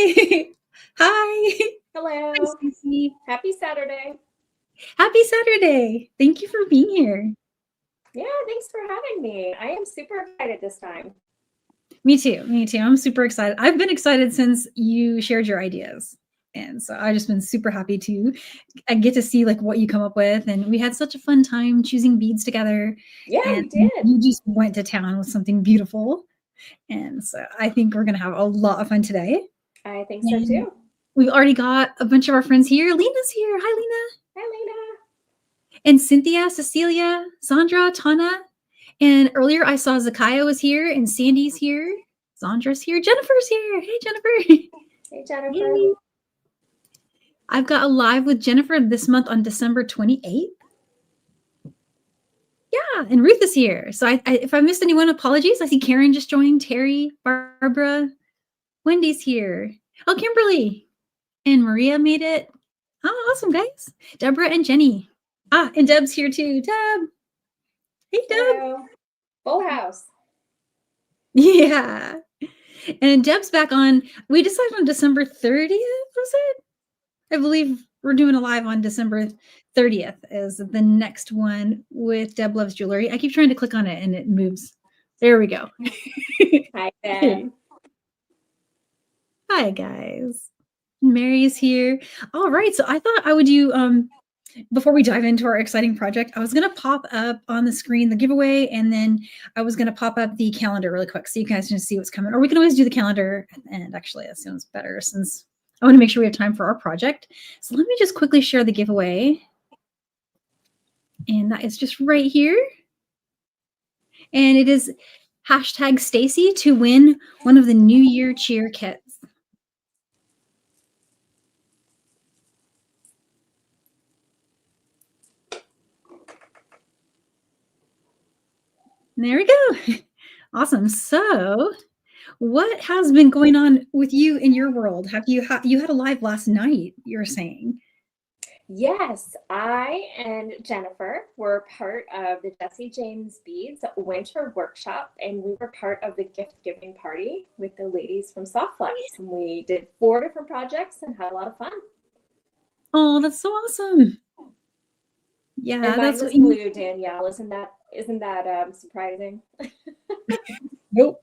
Hi. Hi, Hello. Stacie. Happy Saturday. Happy Saturday. Thank you for being here. Yeah, thanks for having me. I am super excited this time. Me too. Me too. I'm super excited. I've been excited since you shared your ideas. And so I've just been super happy to get to see like what you come up with. And we had such a fun time choosing beads together. Yeah, And we did. you just went to town with something beautiful. And so I think we're going to have a lot of fun today. I think so And too. we've already got a bunch of our friends here. Lena's here. Hi, Lena. Hi, Lena. And Cynthia, Cecilia, Sandra, Tana. And earlier I saw Zakaya was here and Sandy's here. Sandra's here. Jennifer's here. Hey, Jennifer. Hey, Jennifer. Yay. I've got a live with Jennifer this month on December 28th. Yeah, and Ruth is here. So if I missed anyone, apologies. I see Karen just joined, Terry, Barbara, Wendy's here. Oh, Kimberly and Maria made it. Oh, awesome, guys. Deborah and Jenny. Ah, and Deb's here too. Deb. Hey, Deb. Hello. Full house. Yeah. And Deb's back on. We decided on December 30th, was it? I believe we're doing a live on December 30th as the next one with Deb Loves Jewelry. I keep trying to click on it and it moves. There we go. Hi, Deb. Hi, guys. Mary's here. All right. So I thought I would do before we dive into our exciting project, I was going to pop up on the screen the giveaway, and then I was going to pop up the calendar really quick so you guys can see what's coming. Or we can always do the calendar at the end. Actually, that sounds better since I want to make sure we have time for our project. So let me just quickly share the giveaway. And that is just right here. And it is hashtag Stacie to win one of the New Year cheer kits. There we go. Awesome. So what has been going on with you in your world? Have you had a live last night, you're saying? Yes, I and Jennifer were part of the Jesse James Beads Winter Workshop, and we were part of the gift giving party with the ladies from Softflex. And we did 4 different projects and had a lot of fun. Oh, that's so awesome. Yeah, and mine that's was blue, Danielle. Isn't that surprising? Nope.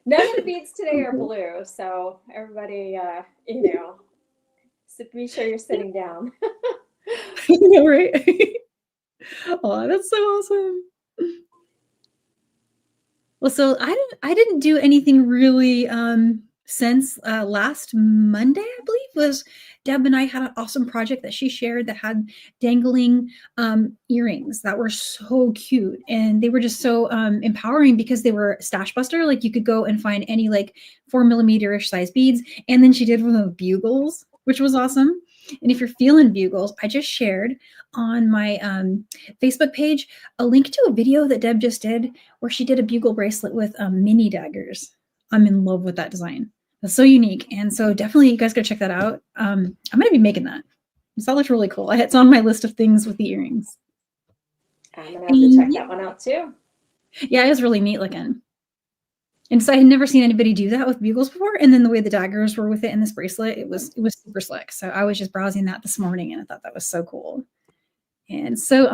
None of the beads today are blue, so everybody, so be sure you're sitting down. know, right? Oh, that's so awesome. Well, so I didn't do anything really since last Monday, I believe, was Deb and I had an awesome project that she shared that had dangling earrings that were so cute, and they were just so empowering because they were stash buster. Like you could go and find any like 4mm-ish size beads, and then she did one of bugles, which was awesome. And if you're feeling bugles, I just shared on my Facebook page a link to a video that Deb just did where she did a bugle bracelet with mini daggers. I'm in love with that design. That's so unique. And so definitely you guys gotta check that out. I'm going to be making that. So that looks really cool. It's on my list of things with the earrings. I'm going to have to check that one out too. Yeah, it was really neat looking. And so I had never seen anybody do that with bugles before. And then the way the daggers were with it in this bracelet, it was super slick. So I was just browsing that this morning and I thought that was so cool. And so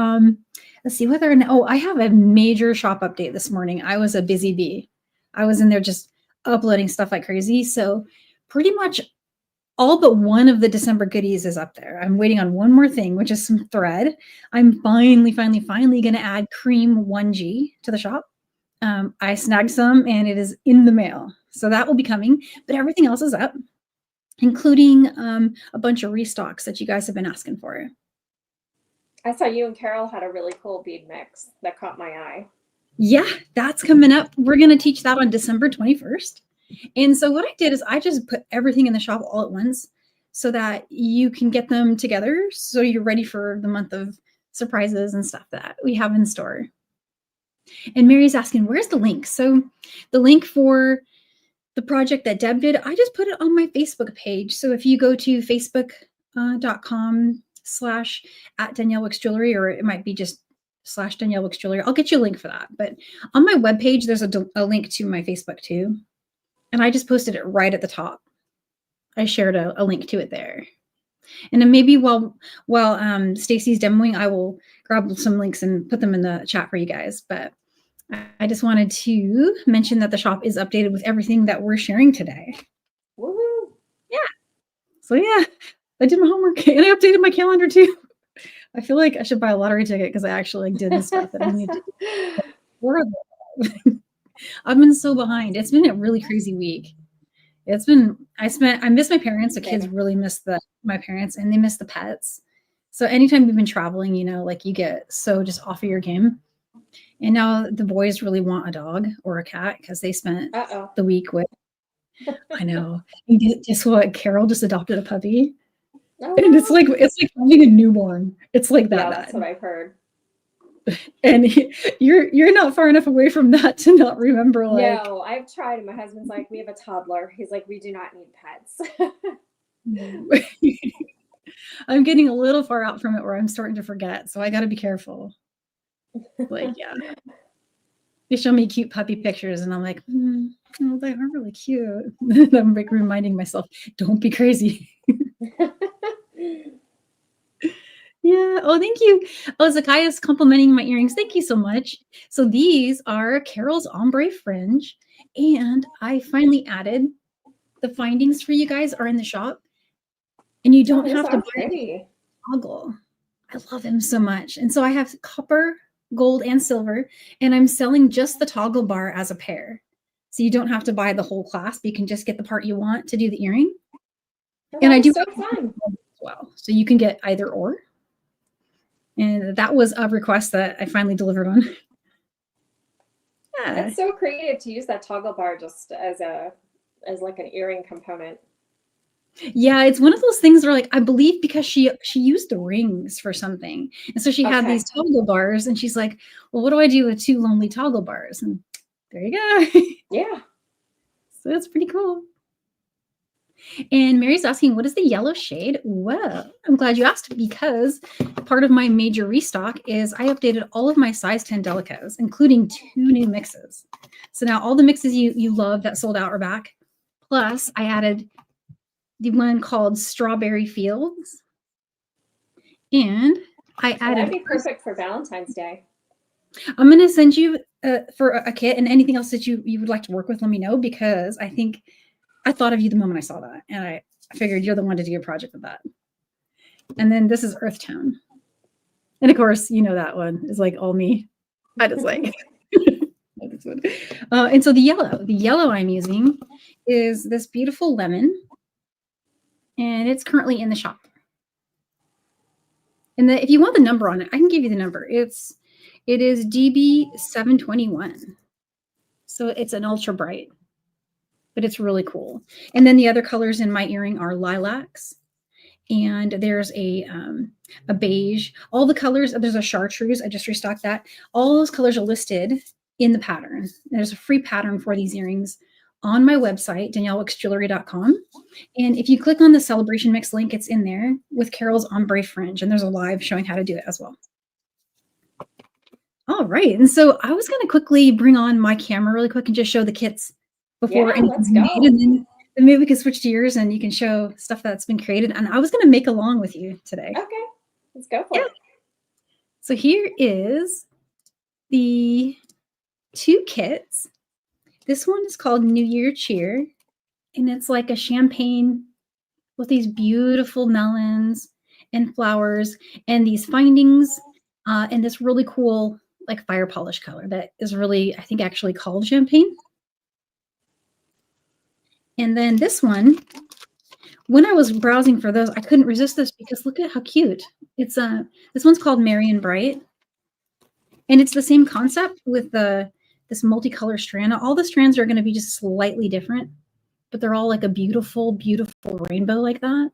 let's see whether or not, oh, I have a major shop update this morning. I was a busy bee. I was in there just uploading stuff like crazy. So pretty much all but one of the December goodies is up there. I'm waiting on one more thing, which is some thread. I'm finally going to add cream 1G to the shop. I snagged some and it is in the mail. So that will be coming, but everything else is up, including a bunch of restocks that you guys have been asking for. I saw you and Carol had a really cool bead mix that caught my eye. Yeah, that's coming up. We're going to teach that on December 21st. And so what I did is I just put everything in the shop all at once so that you can get them together so you're ready for the month of surprises and stuff that we have in store. And Mary's asking, where's the link? So the link for the project that Deb did, I just put it on my Facebook page. So if you go to facebook.com/@DanielleWicksJewelry, or it might be just /DanielleWicksJewelry, I'll get you a link for that. But on my webpage, there's a link to my Facebook too. And I just posted it right at the top. I shared a link to it there. And then maybe while Stacie's demoing, I will grab some links and put them in the chat for you guys. But I just wanted to mention that the shop is updated with everything that we're sharing today. Woohoo! Yeah. So yeah, I did my homework and I updated my calendar too. I feel like I should buy a lottery ticket because I actually did the stuff that I need to do. I've been so behind. It's been a really crazy week. It's been I miss my parents. The kids really miss my parents and they miss the pets. So anytime we've been traveling, like you get so just off of your game. And now the boys really want a dog or a cat because they spent the week with. I know. And guess what? Carol just adopted a puppy. Oh, and it's like having a newborn. It's like that. Yeah, that's what I've heard. And you're not far enough away from that to not remember. Like, no, I've tried, and my husband's like, we have a toddler. He's like, we do not need pets. I'm getting a little far out from it where I'm starting to forget, so I got to be careful. Like, yeah, they show me cute puppy pictures, and I'm like, oh, they are really cute. I'm like reminding myself, don't be crazy. Yeah. Oh, thank you. Oh, Zakaya's complimenting my earrings. Thank you so much. So these are Carol's ombre fringe, and I finally added the findings for you guys are in the shop, and you don't have to buy a toggle. I love him so much. And so I have copper, gold, and silver, and I'm selling just the toggle bar as a pair. So you don't have to buy the whole clasp. You can just get the part you want to do the earring. And I do so fun as well. So you can get either or. And that was a request that I finally delivered on. Yeah. That's so creative to use that toggle bar just as like an earring component. Yeah, it's one of those things where, like, I believe because she used the rings for something. And so she had these toggle bars and she's like, well, what do I do with 2 lonely toggle bars? And there you go. Yeah. So that's pretty cool. And Mary's asking, what is the yellow shade? Well, I'm glad you asked because part of my major restock is I updated all of my size 10 Delicas, including 2 new mixes. So now all the mixes you love that sold out are back. Plus, I added the one called Strawberry Fields. And I added... That'd be perfect for Valentine's Day. I'm going to send you for a kit, and anything else that you would like to work with, let me know, because I thought of you the moment I saw that, and I figured you're the one to do a project with that. And then this is Earth Tone. And of course, that one is like all me. I just like this one. And so the yellow I'm using is this beautiful lemon, and it's currently in the shop. And if you want the number on it, I can give you the number. It is DB721. So it's an ultra bright, but it's really cool. And then the other colors in my earring are lilacs, and there's a beige. All the colors, there's a chartreuse. I just restocked that. All those colors are listed in the pattern. There's a free pattern for these earrings on my website, daniellewicksjewelry.com. And if you click on the Celebration Mix link, it's in there with Carol's ombre fringe, and there's a live showing how to do it as well. All right. And so I was going to quickly bring on my camera really quick and just show the kits before anything's made. And then maybe we can switch to yours and you can show stuff that's been created. And I was going to make along with you today. Okay. Let's go for it. So here is the 2 kits. This one is called New Year Cheer. And it's like a champagne with these beautiful melons and flowers and these findings and this really cool like fire polish color that is really, I think, actually called champagne. And then this one, when I was browsing for those, I couldn't resist this because look at how cute. It's this one's called Merry and Bright. And it's the same concept with this multicolor strand. All the strands are going to be just slightly different, but they're all like a beautiful, beautiful rainbow like that.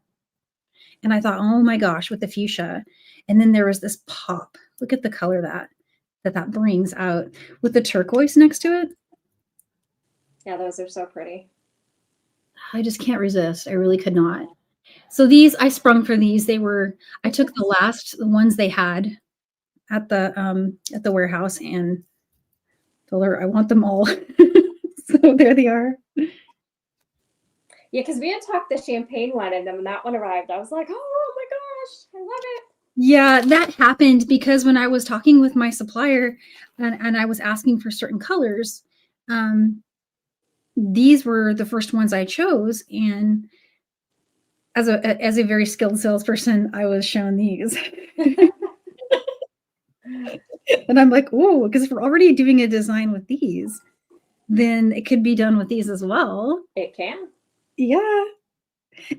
And I thought, oh my gosh, with the fuchsia. And then there was this pop. Look at the color that brings out with the turquoise next to it. Yeah, those are so pretty. I just can't resist. I really could not. So these, I sprung for these. I took the ones they had at the warehouse and told her I want them all. So there they are. Yeah, because we had talked the champagne one, and then when that one arrived, I was like, oh my gosh, I love it. Yeah, that happened because when I was talking with my supplier and I was asking for certain colors, these were the first ones I chose. And as a very skilled salesperson, I was shown these. And I'm like, oh, because if we're already doing a design with these, then it could be done with these as well. It can. Yeah.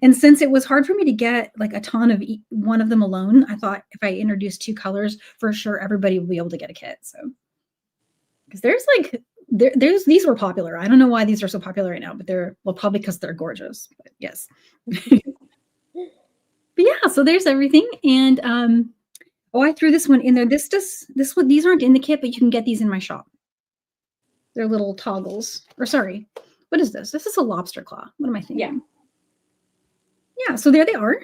And since it was hard for me to get like a ton of one of them alone, I thought if I introduced 2 colors, for sure everybody will be able to get a kit. So, because there's like there's these were popular. I don't know why these are so popular right now, but they're well probably because they're gorgeous. But yes. But yeah, so there's everything. And oh, I threw this one in there. This one, these aren't in the kit, but you can get these in my shop. They're little toggles. Or sorry, what is this? This is a lobster claw. What am I thinking? Yeah. Yeah, so there they are.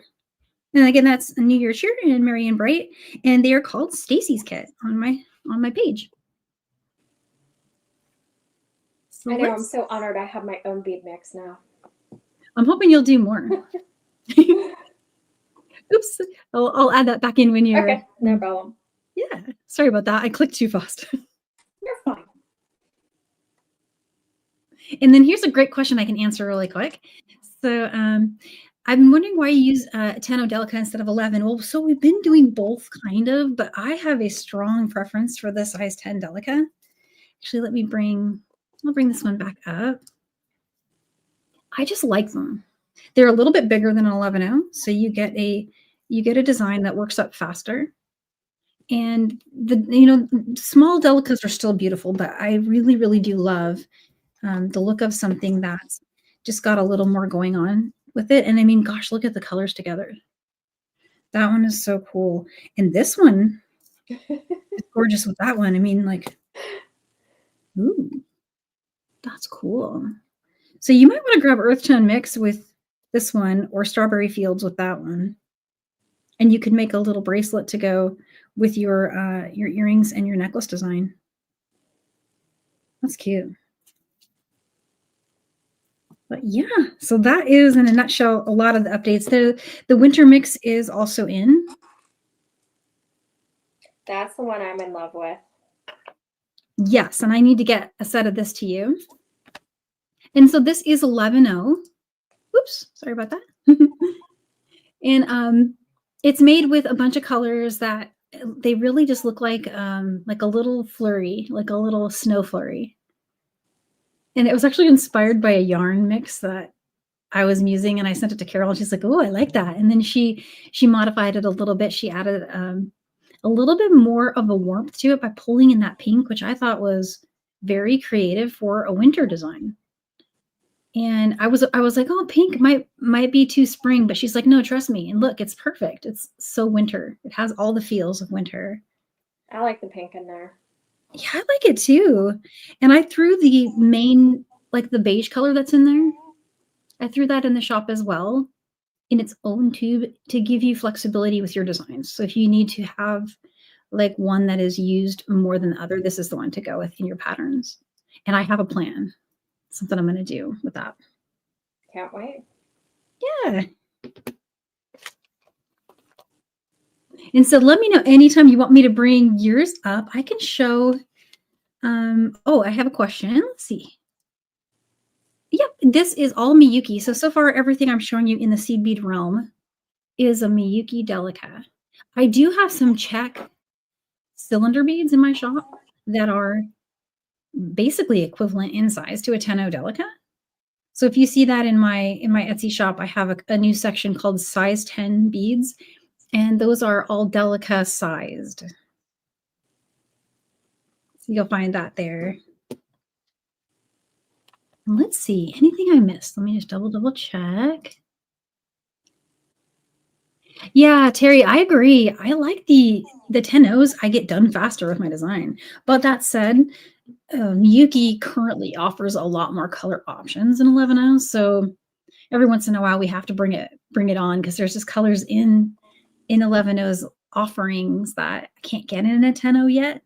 And again, that's a New Year's shirt and Marianne Bright, and they are called Stacie's Kit on my page. So I know, I'm so honored I have my own bead mix now. I'm hoping you'll do more. Oops, I'll add that back in when you're... Okay, no problem. Yeah, sorry about that. I clicked too fast. You're fine. And then here's a great question I can answer really quick. So I'm wondering why you use 10 Delica instead of 11. Well, so we've been doing both kind of, but I have a strong preference for the size 10 Delica. Actually, I'll bring this one back up. I just like them. They're a little bit bigger than an 11-0, so you get a design that works up faster. And the small Delicas are still beautiful, but I really, really do love the look of something that's just got a little more going on with it. And I mean, gosh, look at the colors together. That one is so cool. And this one is gorgeous with that one. I mean, like, ooh, that's cool. So you might want to grab Earth Tone Mix with this one or Strawberry Fields with that one. And you could make a little bracelet to go with your earrings and your necklace design. That's cute. But yeah, so that is in a nutshell a lot of the updates. The winter mix is also in. That's the one I'm in love with. Yes, and I need to get a set of this to you. And so this is 11-0. Oops, sorry about that. And it's made with a bunch of colors that they really just look like a little flurry, like a little snow flurry. And it was actually inspired by a yarn mix that I was using, and I sent it to Carol, and she's like, "Oh, I like that." And then she modified it a little bit. She added a little bit more of a warmth to it by pulling in that pink, which I thought was very creative for a winter design. And I was like, "Oh, pink might be too spring," but she's like, "No, trust me." And look, it's perfect. It's so winter. It has all the feels of winter. I like the pink in there. Yeah, I like it too. And I threw the main, like the beige color that's in there, I threw that in the shop as well in its own tube to give you flexibility with your designs. So if you need to have like one that is used more than the other, this is the one to go with in your patterns. And I have a plan, something I'm going to do with that. Can't wait. Yeah. And so let me know anytime you want me to bring yours up. I can show. Oh, I have a question. Let's see. Yep, this is all Miyuki. So far, everything I'm showing you in the seed bead realm is a Miyuki Delica. I do have some Czech cylinder beads in my shop that are basically equivalent in size to a 10 Delica. So if you see that in my Etsy shop, I have a new section called size 10 beads, and those are all Delica sized. So you'll find that there. Let's see, anything I missed? Let me just double check. Yeah, Terry, I agree. I like the 10-0s. I get done faster with my design. But that said, Miyuki currently offers a lot more color options than 11-0. So every once in a while, we have to bring it on because there's just colors in 11-0's offerings that I can't get in a 10-0 yet,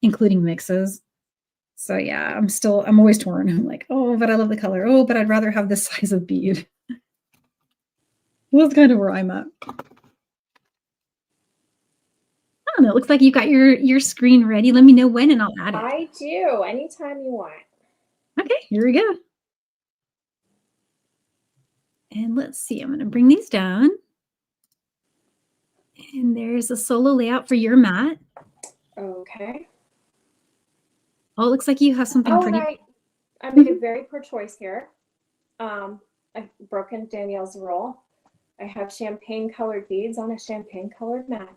including mixes. So yeah, I'm always torn. I'm like, oh, but I love the color. Oh, but I'd rather have this size of bead. That's kind of where I'm at. I don't know. It looks like you got your screen ready. Let me know when and I'll add it. I do. Anytime you want. Okay, here we go. And let's see, I'm going to bring these down. And there's a solo layout for your mat. Okay. Oh, it looks like you have something Oh, and pretty. I made a very poor choice here. I've broken Danielle's rule. I have champagne colored beads on a champagne colored mat.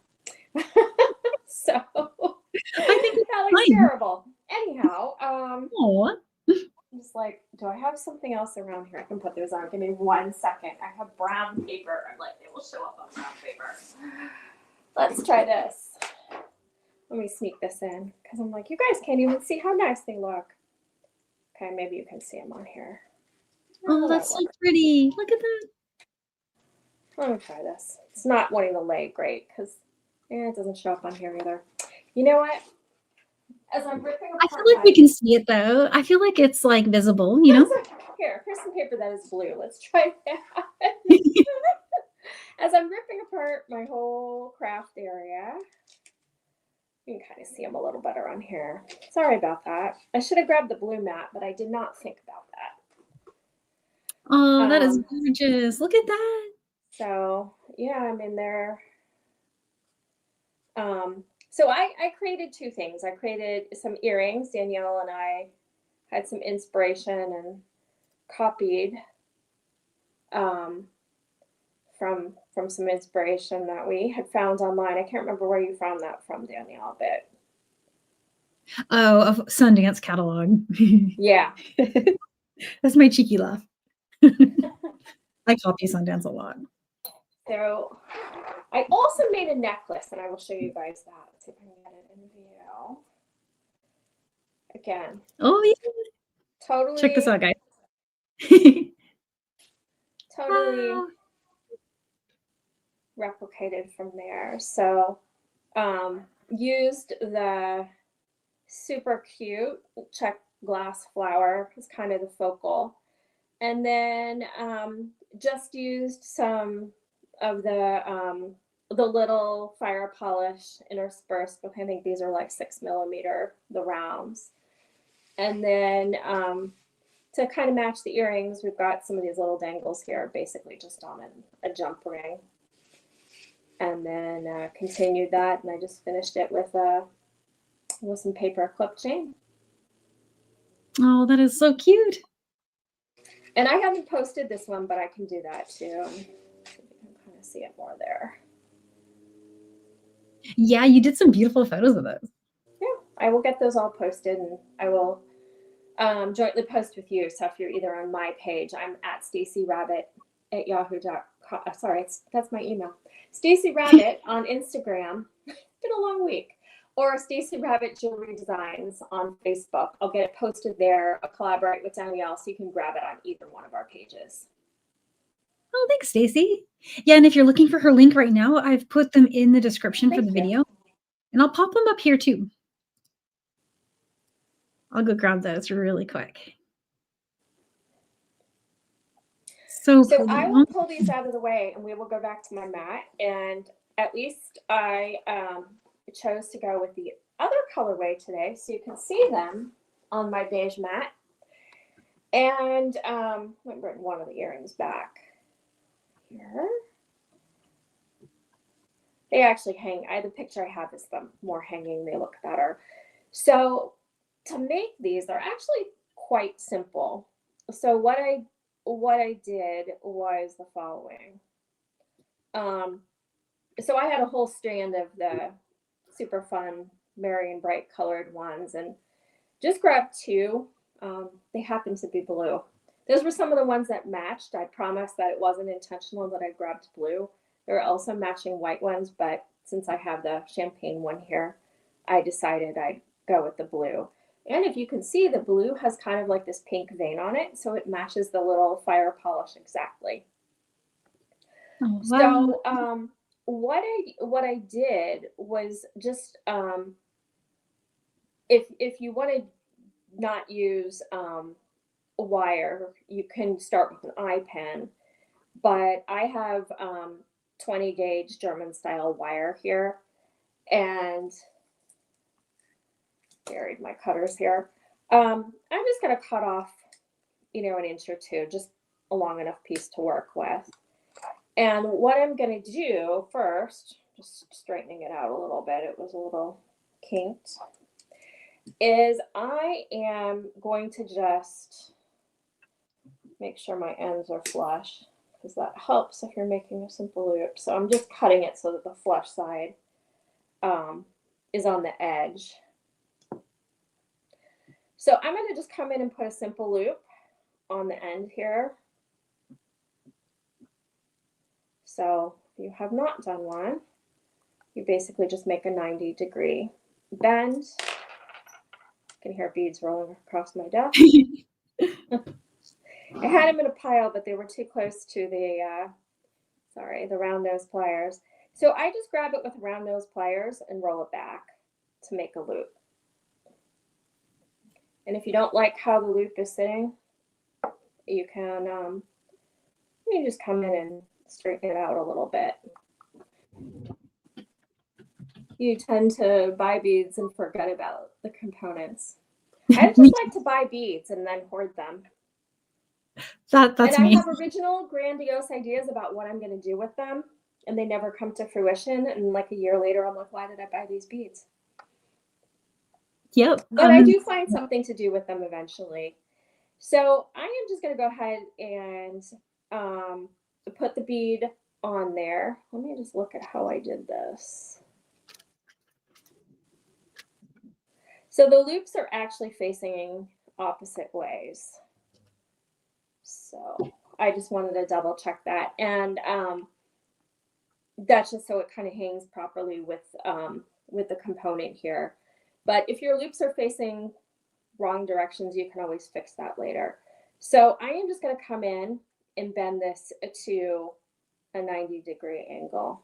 So I think it's that looks fine. terrible. Anyhow, Aw. I'm just like, do I have something else around here? I can put those on. Give me 1 second. I have brown paper. I'm like, it will show up on brown paper. Let's try this. Let me sneak this in because I'm like, you guys can't even see how nice they look. Okay, maybe you can see them on here. Oh, that's so pretty. Look at that. Let me try this. It's not wanting to lay great because it doesn't show up on here either. You know what? As I'm ripping apart, I feel like we can see it though. I feel like it's like visible, you know? Here's some paper that is blue. Let's try that. As I'm ripping apart my whole craft area, you can kind of see them a little better on here. Sorry about that. I should have grabbed the blue mat, but I did not think about that. Oh, that is gorgeous. Look at that. So yeah, I'm in there. So I created two things. I created some earrings. Danielle and I had some inspiration and copied from some inspiration that we had found online. I can't remember where you found that from, Danielle, but Oh, a Sundance catalog. yeah. That's my cheeky laugh. I copy Sundance a lot. So I also made a necklace, and I will show you guys that. Let's see if I can get it in view. Again. Oh yeah. Totally. Check this out, guys. Totally Wow. replicated from there. So used the super cute check glass flower as kind of the focal. And then just used some of the little fire polish interspersed with, I think these are like 6mm, the rounds. And then to kind of match the earrings, we've got some of these little dangles here, basically just on a jump ring. And then continued that, and I just finished it with some paper clip chain. Oh, that is so cute. And I haven't posted this one, but I can do that too. You can kind of see it more there. Yeah, you did some beautiful photos of those. Yeah, I will get those all posted, and I will jointly post with you. So if you're either on my page, I'm at stacierabbit@yahoo.com. Sorry, that's my email. Stacierabbit on Instagram. It's been a long week. Or Stacierabbit Jewelry Designs on Facebook. I'll get it posted there. I'll collaborate with Danielle so you can grab it on either one of our pages. Oh, thanks, Stacie. Yeah, and if you're looking for her link right now, I've put them in the description for the video. And I'll pop them up here too. I'll go grab those really quick. So I will pull these out of the way and we will go back to my mat. And at least I chose to go with the other colorway today so you can see them on my beige mat. And I'm bring one of the earrings back here. They actually hang. The picture I have is them more hanging. They look better. So to make these, they're actually quite simple. So what I did was the following. So I had a whole strand of the super fun merry and bright colored ones and just grabbed two. They happened to be blue. Those were some of the ones that matched. I promised that it wasn't intentional that I grabbed blue. There are also matching white ones, but since I have the champagne one here, I decided I'd go with the blue. And if you can see, the blue has kind of like this pink vein on it, so it matches the little fire polish exactly. Oh, wow. So what I did was just if you want to not use wire, you can start with an eye pen. but I have 20 gauge German style wire here, and buried my cutters here. I'm just going to cut off, an inch or two, just a long enough piece to work with. And what I'm going to do first, just straightening it out a little bit, it was a little kinked, is I am going to just make sure my ends are flush, because that helps if you're making a simple loop. So I'm just cutting it so that the flush side is on the edge. So I'm going to just come in and put a simple loop on the end here. So if you have not done one, you basically just make a 90-degree bend. You can hear beads rolling across my desk. I had them in a pile, but they were too close to the round nose pliers. So I just grab it with round nose pliers and roll it back to make a loop. And if you don't like how the loop is sitting, you can just come in and straighten it out a little bit. You tend to buy beads and forget about the components. I just like to buy beads and then hoard them. That's and me. I have original grandiose ideas about what I'm going to do with them, and they never come to fruition. And like a year later, I'm like, why did I buy these beads? Yep. But I do find something to do with them eventually. So I am just going to go ahead and put the bead on there. Let me just look at how I did this. So the loops are actually facing opposite ways. So I just wanted to double check that. And that's just so it kind of hangs properly with the component here. But if your loops are facing wrong directions, you can always fix that later. So I am just going to come in and bend this to a 90-degree angle.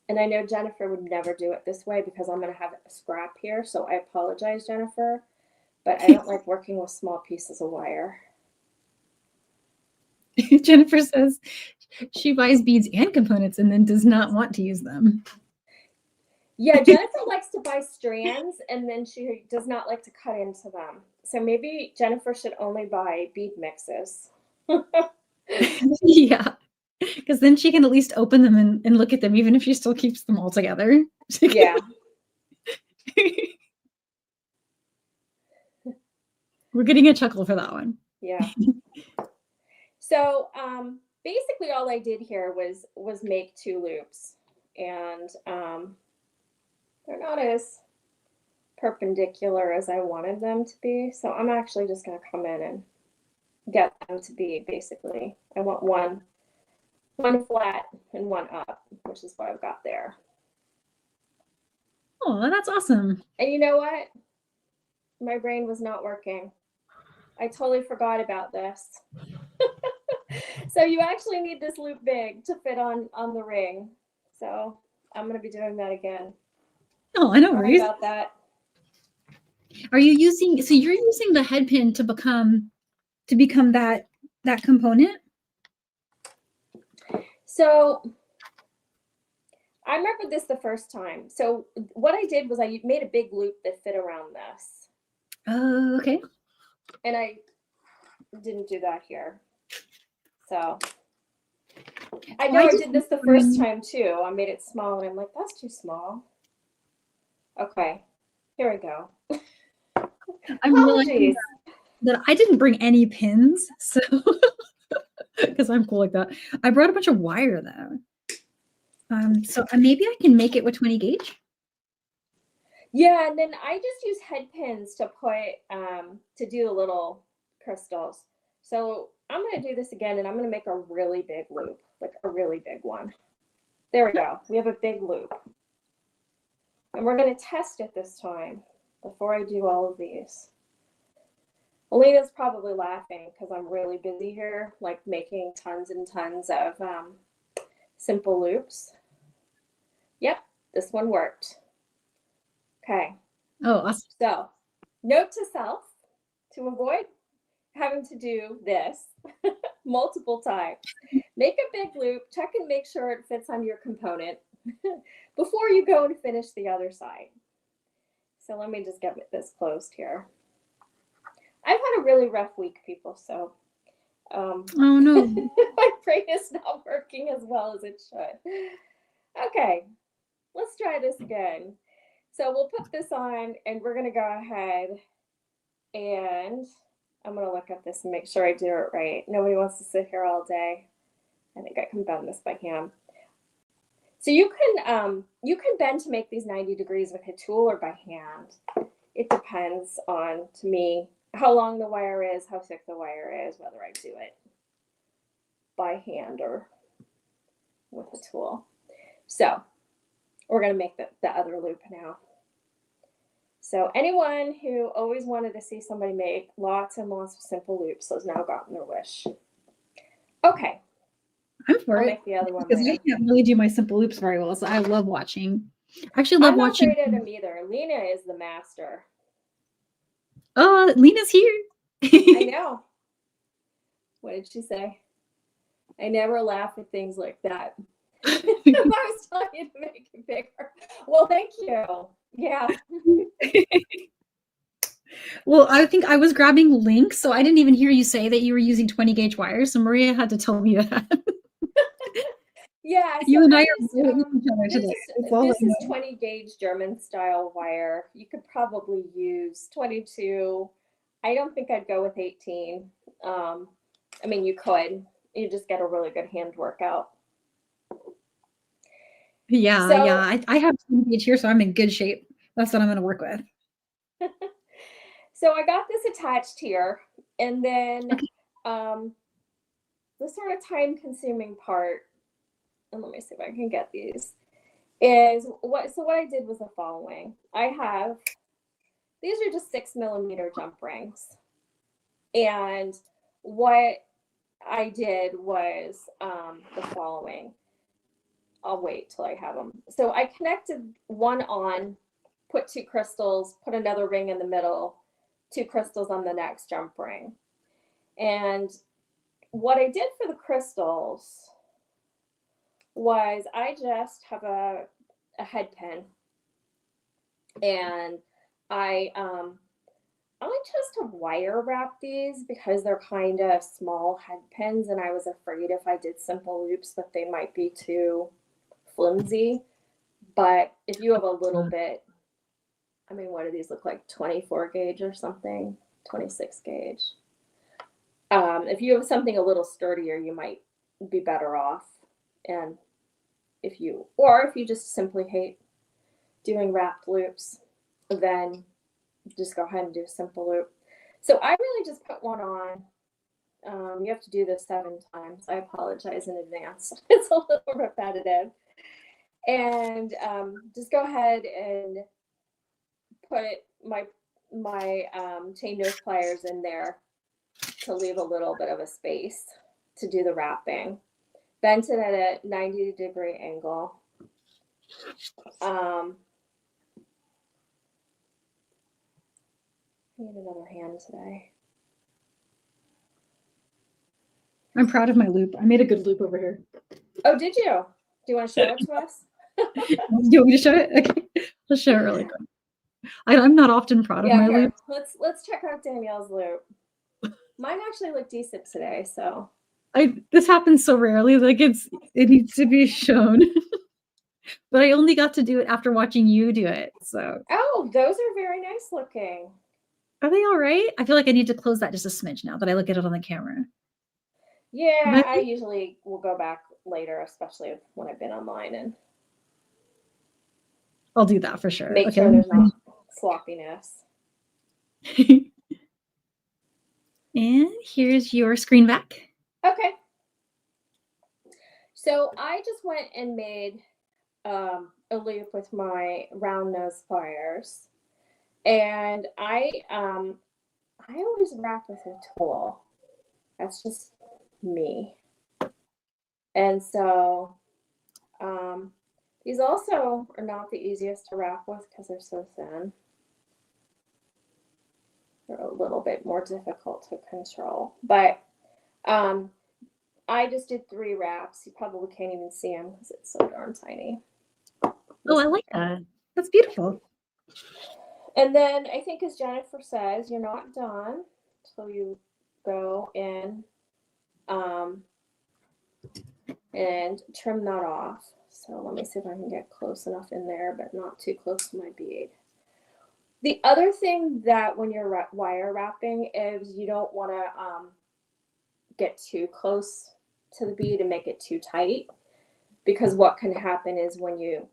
And I know Jennifer would never do it this way because I'm going to have a scrap here. So I apologize, Jennifer, but I don't like working with small pieces of wire. Jennifer says she buys beads and components and then does not want to use them. Yeah, Jennifer likes to buy strands and then she does not like to cut into them. So maybe Jennifer should only buy bead mixes. Yeah, because then she can at least open them and look at them, even if she still keeps them all together. Yeah. We're getting a chuckle for that one. Yeah. So basically all I did here was make 2 loops, and they're not as perpendicular as I wanted them to be. So I'm actually just going to come in and get them to be basically, I want one flat and one up, which is what I've got there. Oh, that's awesome. And you know what? My brain was not working. I totally forgot about this. So you actually need this loop big to fit on the ring. So I'm going to be doing that again. Oh, I know. Sorry about that. Are you using, so you're using the head pin to become that component? So I remember this the first time. So what I did was I made a big loop that fit around this. Oh, okay. And I didn't do that here. So I know I did this the first time too. I made it small and I'm like, that's too small. Okay, here we go. I'm realizing that I didn't bring any pins, so because I'm cool like that. I brought a bunch of wire though. So maybe I can make it with 20 gauge. Yeah, and then I just use head pins to put to do the little crystals. So I'm going to do this again, and I'm going to make a really big loop, like a really big one. There we go. We have a big loop. And we're going to test it this time before I do all of these. Alina's probably laughing because I'm really busy here, like making tons and tons of simple loops. Yep, this one worked. Okay. Oh, awesome. So, note to self, to avoid having to do this multiple times. Make a big loop, check and make sure it fits on your component before you go and finish the other side. So let me just get this closed here. I've had a really rough week, people, so Oh no. my brain is not working as well as it should. Okay, let's try this again. So we'll put this on and we're gonna go ahead and I'm gonna look at this and make sure I do it right. Nobody wants to sit here all day. I think I can bend this by hand. So you can bend to make these 90 degrees with a tool or by hand. It depends on, to me, how long the wire is, how thick the wire is, whether I do it by hand or with a tool. So we're going to make the other loop now. So anyone who always wanted to see somebody make lots and lots of simple loops has now gotten their wish. Okay. I'm for I'll it. make the other one Because I later. can't really do my simple loops very well, so I love watching. I actually love I'm not watching. great at them either. Lena is the master. Oh, Lena's here. I know. What did she say? I never laugh at things like that. I was telling you to make it bigger. Well, thank you. Yeah. Well, I think I was grabbing links, so I didn't even hear you say that you were using 20 gauge wires. So Maria had to tell me that. Yeah. You So and I are each other today. this is 20 gauge German style wire. You could probably use 22. I don't think I'd go with 18. I mean, you could. You just get a really good hand workout. Yeah, So, yeah. I have 20 gauge here, so I'm in good shape. That's what I'm going to work with. So I got this attached here, and then Okay. the sort of time-consuming part, and let me see if I can get these, is what I did was the following. These are just 6mm jump rings. And what I did was the following. I'll wait till I have them. So I connected one on, put 2 crystals, put another ring in the middle, 2 crystals on the next jump ring. And what I did for the crystals was I just have a head pin, and I like just to wire wrap these because they're kind of small head pins, and I was afraid if I did simple loops that they might be too flimsy. But if you have a little bit, I mean, what do these look like? 24 gauge or something? 26 gauge. If you have something a little sturdier, you might be better off. And if you just simply hate doing wrapped loops, then just go ahead and do a simple loop. So I really just put one on. You have to do this 7 times. I apologize in advance. It's a little repetitive. And just go ahead and put my chain nose pliers in there to leave a little bit of a space to do the wrapping. Bent it at a 90-degree angle. I need another hand today. I'm proud of my loop. I made a good loop over here. Oh, did you? Do you want to show it to us? Do you want me to show it? Okay, let's show it really quick. I'm not often proud of my loop. Let's check out Danielle's loop. Mine actually looked decent today, so. This happens so rarely, like it needs to be shown. But I only got to do it after watching you do it, so. Oh, those are very nice looking. Are they all right? I feel like I need to close that just a smidge now that I look at it on the camera. Yeah, I usually will go back later, especially when I've been online, and I'll do that for sure. Make sure there's not sloppiness. And here's your screen back. Okay. So I just went and made a loop with my round nose pliers, and I always wrap with a tool. That's just me. And so these also are not the easiest to wrap with because they're so thin. They're a little bit more difficult to control. But I just did 3 wraps. You probably can't even see them because it's so darn tiny. Oh, I like that. That's beautiful. And then I think, as Jennifer says, you're not done until you go in and trim that off. So let me see if I can get close enough in there, but not too close to my bead. The other thing that when you're wire wrapping is you don't want to get too close to the bead and make it too tight, because what can happen is when you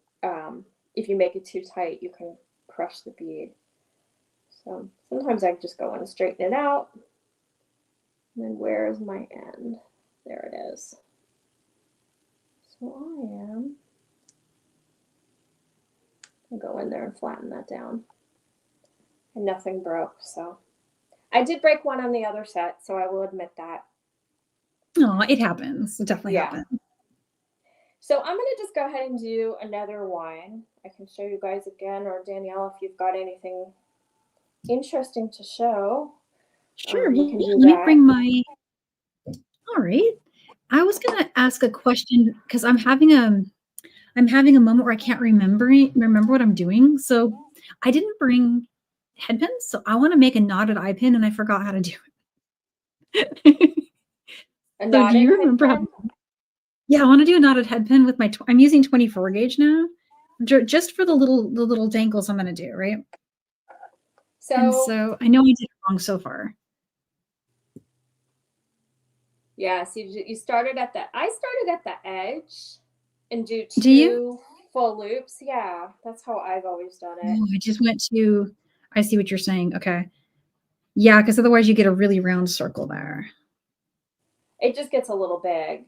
if you make it too tight, you can crush the bead. So sometimes I just go in and straighten it out. And then where is my end? There it is. So I'll go in there and flatten that down. And nothing broke, so. I did break one on the other set, so I will admit that. Oh, it happens. It definitely happens. So I'm going to just go ahead and do another one. I can show you guys again, or Danielle, if you've got anything interesting to show. Sure. You can do let that. me bring my. All right. I was going to ask a question because I'm having a moment where I can't remember what I'm doing. So I didn't bring head pins, so I want to make a knotted eye pin, and I forgot how to do it. So do you remember how? Yeah, I want to do a knotted head pin with my. I'm using 24 gauge now, just for the little dangles I'm going to do, right? So I know I did it wrong so far. Yeah, so you started at I started at the edge and do 2 full loops. Yeah, that's how I've always done it. Oh, I just went to. I see what you're saying. Okay. Yeah, because otherwise you get a really round circle there. It just gets a little big.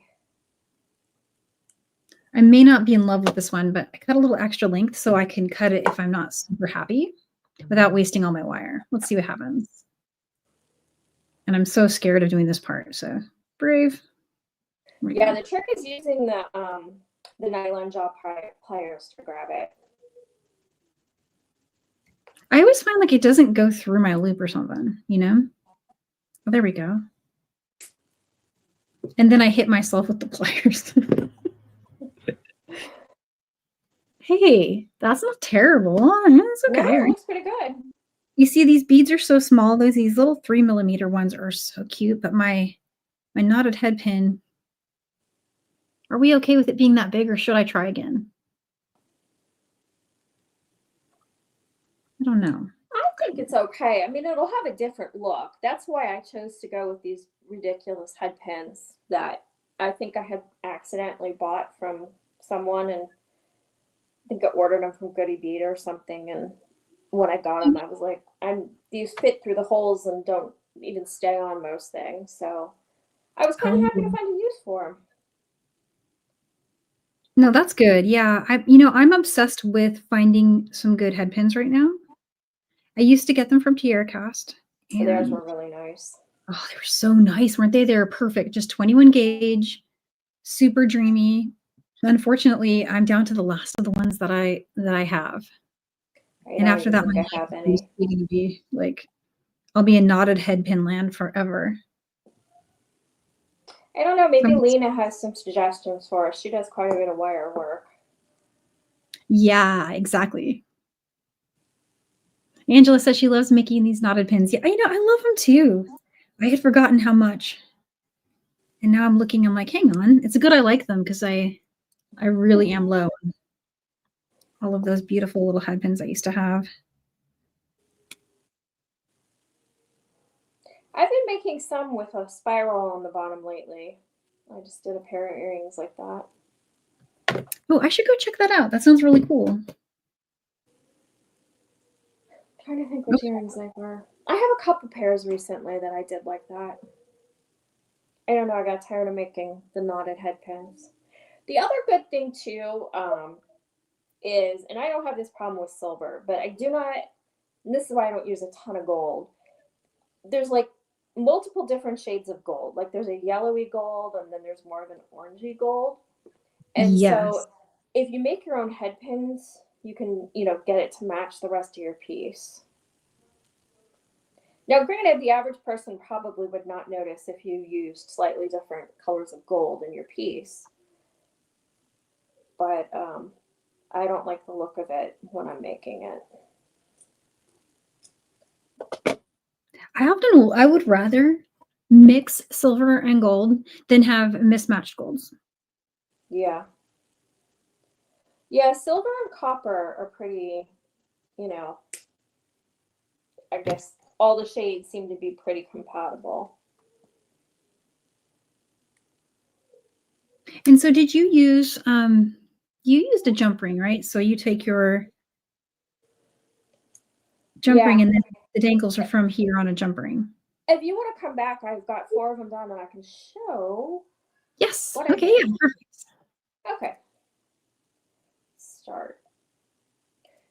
I may not be in love with this one, but I cut a little extra length so I can cut it if I'm not super happy without wasting all my wire. Let's see what happens. And I'm so scared of doing this part, so brave. Yeah, the trick is using the nylon jaw pliers to grab it. I always find like it doesn't go through my loop or something, you know? Oh, there we go. And then I hit myself with the pliers. Hey, that's not terrible. It's okay. No, it looks pretty good. You see, these beads are so small. These little 3mm ones are so cute, but my knotted head pin. Are we okay with it being that big, or should I try again? I don't know. I think it's okay. I mean, it'll have a different look. That's why I chose to go with these ridiculous head pins that I think I had accidentally bought from someone, and I think I ordered them from Goody Bead or something. And when I got them, I was like, these fit through the holes and don't even stay on most things. So I was kind of happy to find a use for them. No, that's good. Yeah, I'm obsessed with finding some good head pins right now. I used to get them from Stacierabbit. So theirs were really nice. Oh, they were so nice, weren't they? They were perfect. Just 21 gauge, super dreamy. Unfortunately, I'm down to the last of the ones that I have. And after that, my life is going to be like, I'll be in knotted head pin land forever. I don't know. Maybe Lena has some suggestions for us. She does quite a bit of wire work. Yeah, exactly. Angela says she loves making these knotted pins. Yeah, I love them too. I had forgotten how much. And now I'm looking, I'm like, hang on. It's good I like them because I really am low on all of those beautiful little head pins I used to have. I've been making some with a spiral on the bottom lately. I just did a pair of earrings like that. Oh, I should go check that out. That sounds really cool. I'm trying to think which earrings they were. I have a couple pairs recently that I did like that. I don't know. I got tired of making the knotted head pins. The other good thing too is, and I don't have this problem with silver, but I do not, and this is why I don't use a ton of gold. There's like multiple different shades of gold. Like there's a yellowy gold, and then there's more of an orangey gold. And so if you make your own head pins, you can, get it to match the rest of your piece. Now, granted, the average person probably would not notice if you used slightly different colors of gold in your piece, but I don't like the look of it when I'm making it. I would rather mix silver and gold than have mismatched golds. Yeah. Yeah, silver and copper are pretty, you know, I guess all the shades seem to be pretty compatible. And so did you use you used a jump ring, right? So you take your jump ring Yeah. and then the dangles are from here on a jump ring. If you want to come back, I've got 4 of them done and I can show Yes. what I Okay, did. yeah, perfect. Okay. Start.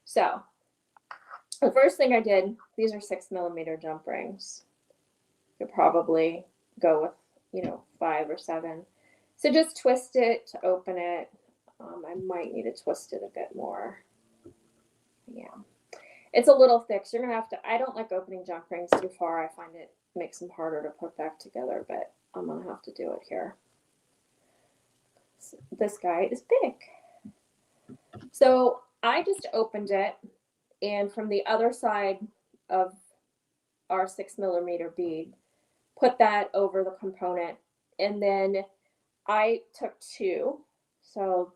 So the first thing I did, these are 6mm jump rings. You could probably go with, you know, 5 or 7. So just twist it to open it. I might need to twist it a bit more. Yeah. It's a little thick, so you're going to have to, I don't like opening jump rings too far. I find it makes them harder to put back together, but I'm going to have to do it here. So this guy is big. So I just opened it, and from the other side of our 6mm bead, put that over the component, and then I took 2, so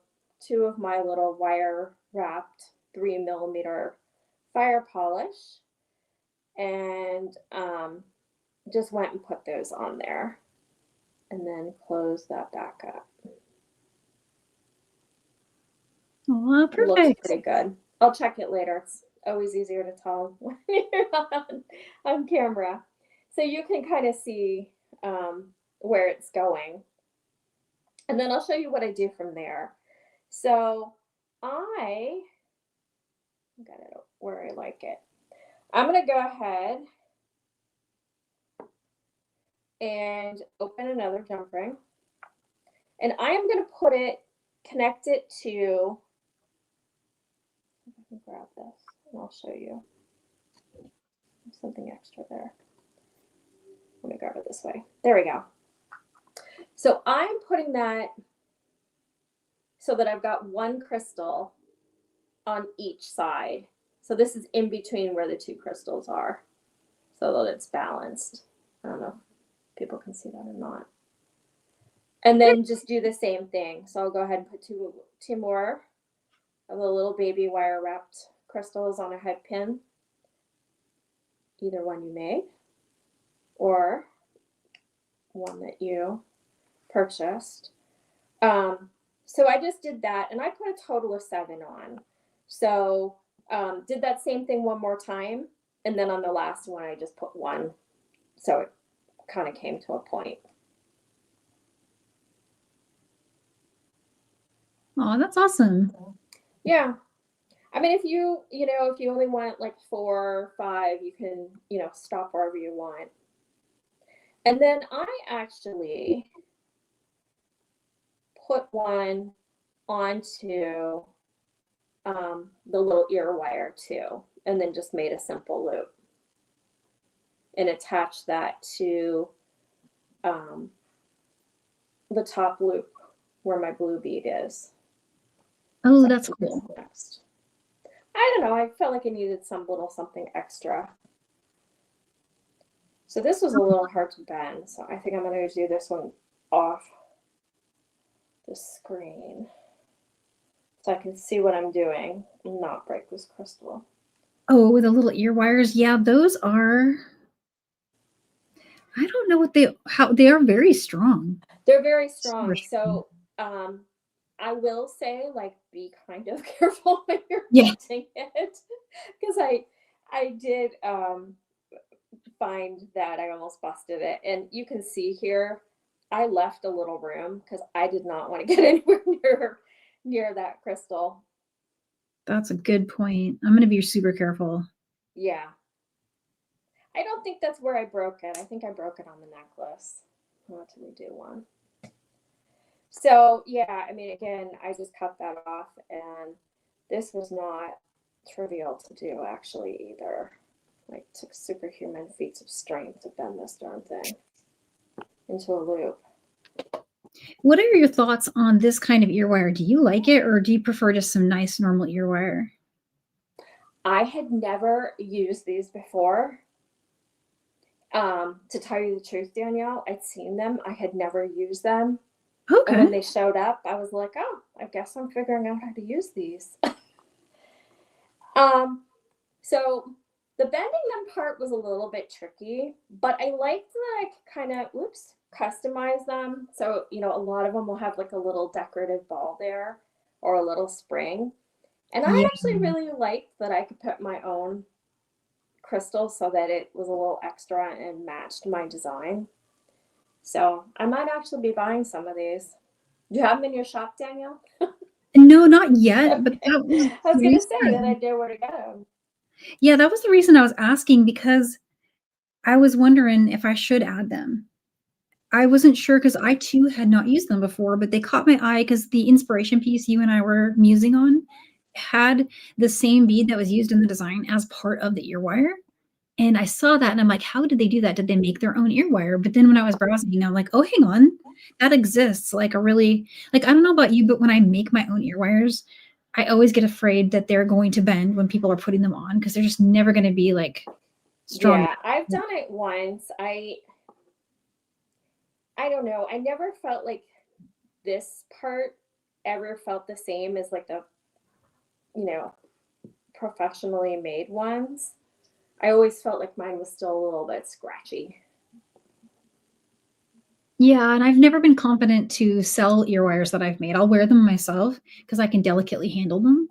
2 of my little wire wrapped 3mm fire polish, and just went and put those on there, and then close that back up. Oh, It looks perfect. pretty good. I'll check it later. It's always easier to tell when you're on camera. So you can kind of see where it's going. And then I'll show you what I do from there. So I got it where I like it. I'm going to go ahead and open another jump ring. And I am going to put it, connect it to, if I can grab this and I'll show you. There's something extra there. Let me grab it this way. There we go. So I'm putting that so that I've got one crystal on each side. So this is in between where the 2 crystals are, so that it's balanced. I don't know if people can see that or not. And then just do the same thing. So I'll go ahead and put two more of the little baby wire wrapped crystals on a head pin. Either one you made or one that you purchased. So I just did that, and I put a total of 7 on. So did that same thing one more time, and then on the last one I just put 1, so it kind of came to a point. Oh, that's awesome. Yeah. I mean, if you only want like 4 or 5, you can, stop wherever you want. And then I actually put one onto the little ear wire too, and then just made a simple loop and attached that to the top loop where my blue bead is. Oh, So that's cool. next. I don't know, I felt like I needed some little something extra. So this was a little hard to bend, so I think I'm going to do this one off the screen so I can see what I'm doing and not break this crystal. Oh, with the little ear wires. Yeah, those are, I don't know how they are very strong. They're very strong. Super strong. So I will say, like, be kind of careful when you're Yeah. bending it, because I did find that I almost busted it, and you can see here I left a little room because I did not want to get anywhere near that crystal. That's a good point. I'm going to be super careful. Yeah. I don't think that's where I broke it. I think I broke it on the necklace. I'll have to redo one. So yeah, I mean, again, I just cut that off, and this was not trivial to do actually either. Like took superhuman feats of strength to bend this darn thing into a loop. What are your thoughts on this kind of earwire? Do you like it, or do you prefer just some nice normal earwire? I had never used these before. To tell you the truth, Danielle, I'd seen them. I had never used them. And when Okay. they showed up, I was like, oh, I guess I'm figuring out how to use these. um, so the bending them part was a little bit tricky, but I liked that I could kind of, customize them. So, a lot of them will have like a little decorative ball there or a little spring. And I Yeah. actually really liked that I could put my own crystals so that it was a little extra and matched my design. So I might actually be buying some of these. Do you have them in your shop, Danielle? No, not yet, but Okay. that was I the was going to say that I reason. know where to get them. Yeah, that was the reason I was asking, because I was wondering if I should add them. I wasn't sure because I too had not used them before, but they caught my eye because the inspiration piece you and I were musing on had the same bead that was used in the design as part of the earwire. And I saw that and I'm like, how did they do that? Did they make their own earwire? But then when I was browsing, I'm like, oh, hang on, that exists. Like I don't know about you, but when I make my own earwires, I always get afraid that they're going to bend when people are putting them on because they're just never going to be like strong. Yeah, I've done it once. I don't know. I never felt like this part ever felt the same as like the, you know, professionally made ones. I always felt like mine was still a little bit scratchy. Yeah, and I've never been confident to sell earwires that I've made. I'll wear them myself because I can delicately handle them.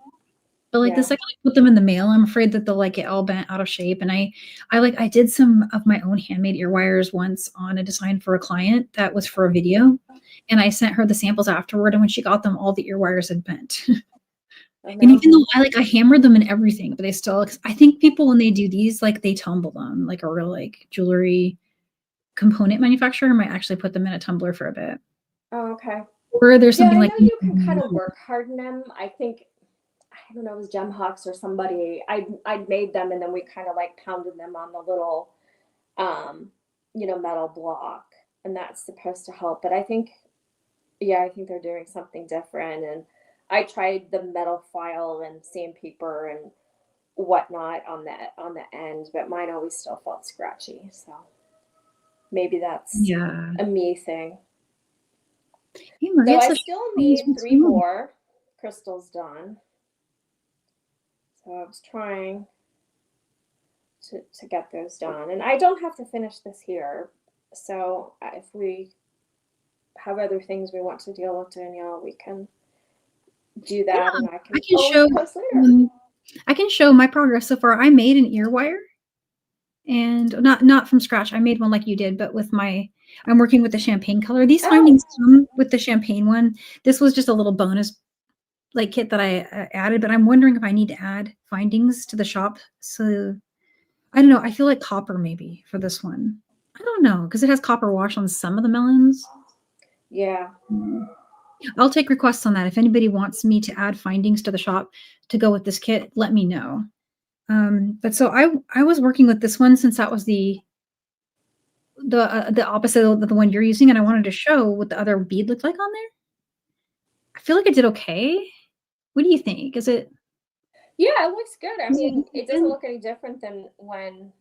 But like the Yeah. second I put them in the mail, I'm afraid that they'll like get all bent out of shape. And I did some of my own handmade earwires once on a design for a client that was for a video. And I sent her the samples afterward. And when she got them, all the earwires had bent. Oh And no. even though I hammered them and everything, but they still, I think people when they do these, like they tumble them, like a real like jewelry component manufacturer might actually put them in a tumbler for a bit. Oh, okay. Or there's Yeah, something I like know you can kind of work harden them. I think I don't know, it was Gem Hawks or somebody. I'd made them and then we kind of like pounded them on the little um, metal block, and that's supposed to help. But I think yeah, I think they're doing something different. And I tried the metal file and sandpaper and whatnot on the end, but mine always still felt scratchy. So maybe that's yeah. a me thing. Hey, So Maria I says still she's need what's three wrong. more crystals done. So I was trying to get those done. And I don't have to finish this here. So if we have other things we want to deal with, Danielle, we can do Yeah, that and I I can can always show post later. I can show my progress so far. I made an ear wire and not from scratch. I made one like you did, but with I'm working with the champagne color. These Oh, findings come with the champagne one. This was just a little bonus like kit that I added, but I'm wondering if I need to add findings to the shop. So I don't know. I feel like copper maybe for this one. I don't know because it has copper wash on some of the melons. yeah. Mm. I'll take requests on that. If anybody wants me to add findings to the shop to go with this kit, let me know. But so I was working with this one since that was the opposite of the one you're using, and I wanted to show what the other bead looked like on there. I feel like I did okay. What do you think? Yeah, it looks good. I Is it mean, it doesn't good? look any different than when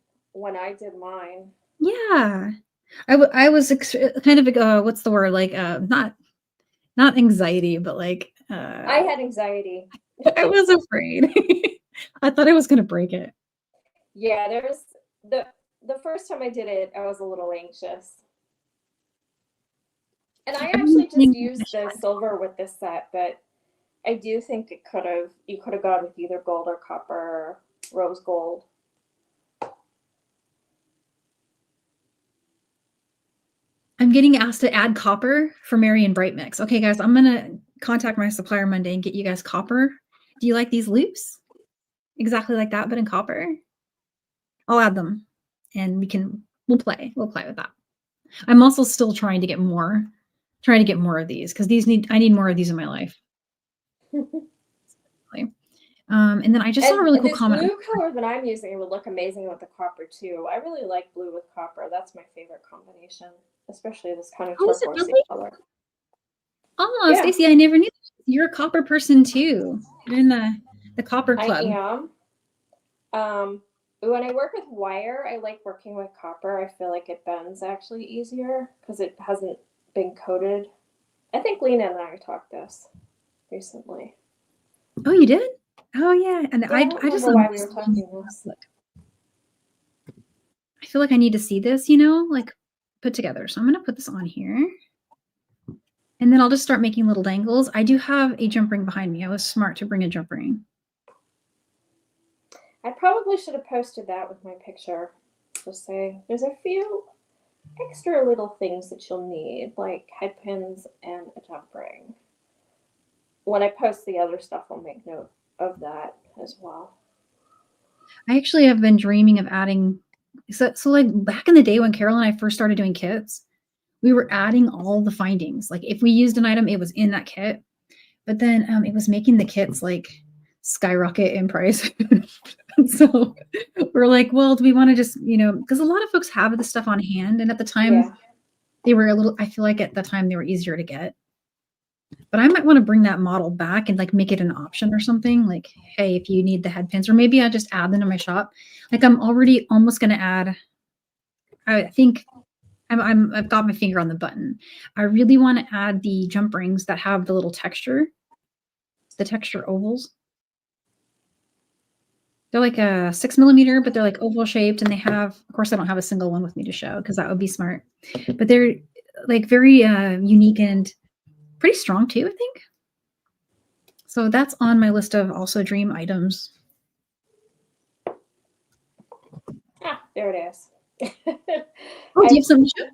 I did mine. Yeah. I was kind of what's the word like not anxiety but like I had anxiety. I was afraid. I thought I was gonna break it. Yeah, there's the the first time I did it, I was a little anxious. And I I've been actually just thinking I used the should. silver with this set, but I do think you could have gone with either gold or copper or rose gold. I'm getting asked to add copper for Marion Bright Mix. Okay, guys, I'm gonna contact my supplier Monday and get you guys copper. Do you like these loops? Exactly like that, but in copper. I'll add them, and we'll play. We'll play with that. I'm also still trying to get more of these because I need more of these in my life. And then I just saw a really cool this comment. blue color that I'm using would look amazing with the copper too. I really like blue with copper. That's my favorite combination, especially this kind of Oh, is it turquoisey really? color. Oh, Yeah, Stacie, I never knew that. You're a copper person too. You're in the copper I club. am. When I work with wire, I like working with copper. I feel like it bends actually easier because it hasn't been coated. I think Lena and I talked this recently. Oh, you did? Oh yeah. And Yeah, I don't I just remember love why we this. were talking this. Look, I feel like I need to see this, like put together. So I'm gonna put this on here. And then I'll just start making little dangles. I do have a jump ring behind me. I was smart to bring a jump ring. I probably should have posted that with my picture. Just say there's a few extra little things that you'll need, like head pins and a jump ring. When I post the other stuff, I'll make note of that as well. I actually have been dreaming of adding, so like back in the day when Carol and I first started doing kits, we were adding all the findings. Like if we used an item, it was in that kit. But then it was making the kits like skyrocket in price. So we're like, well, do we want to just, because a lot of folks have this stuff on hand. And at the time, they were I feel like at the time they were easier to get. But I might want to bring that model back and like make it an option or something. Like, hey, if you need the head pins, or maybe I just add them to my shop. Like I'm already almost going to add, I think I've got my finger on the button. I really want to add the jump rings that have the little texture, the texture ovals. They're like a 6mm, but they're like oval shaped, and they have, of course, I don't have a single one with me to show because that would be smart. But they're like very unique and pretty strong too, I think. So that's on my list of also dream items. Ah, there it is. Oh, do you have something to show?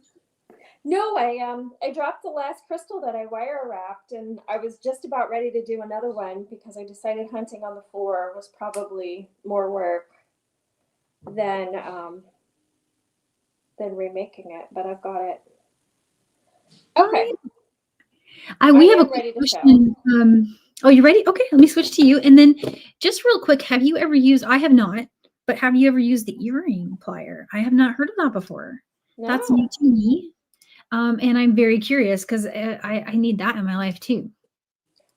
No, I dropped the last crystal that I wire wrapped, and I was just about ready to do another one because I decided hunting on the floor was probably more work than remaking it. But I've got it. Okay, We have a am quick ready to question. Oh, you ready? Okay, let me switch to you. And then just real quick, have you ever used, I have not, but have you ever used the earring plier? I have not heard of that before. No. That's new to me. And I'm very curious because I need that in my life too.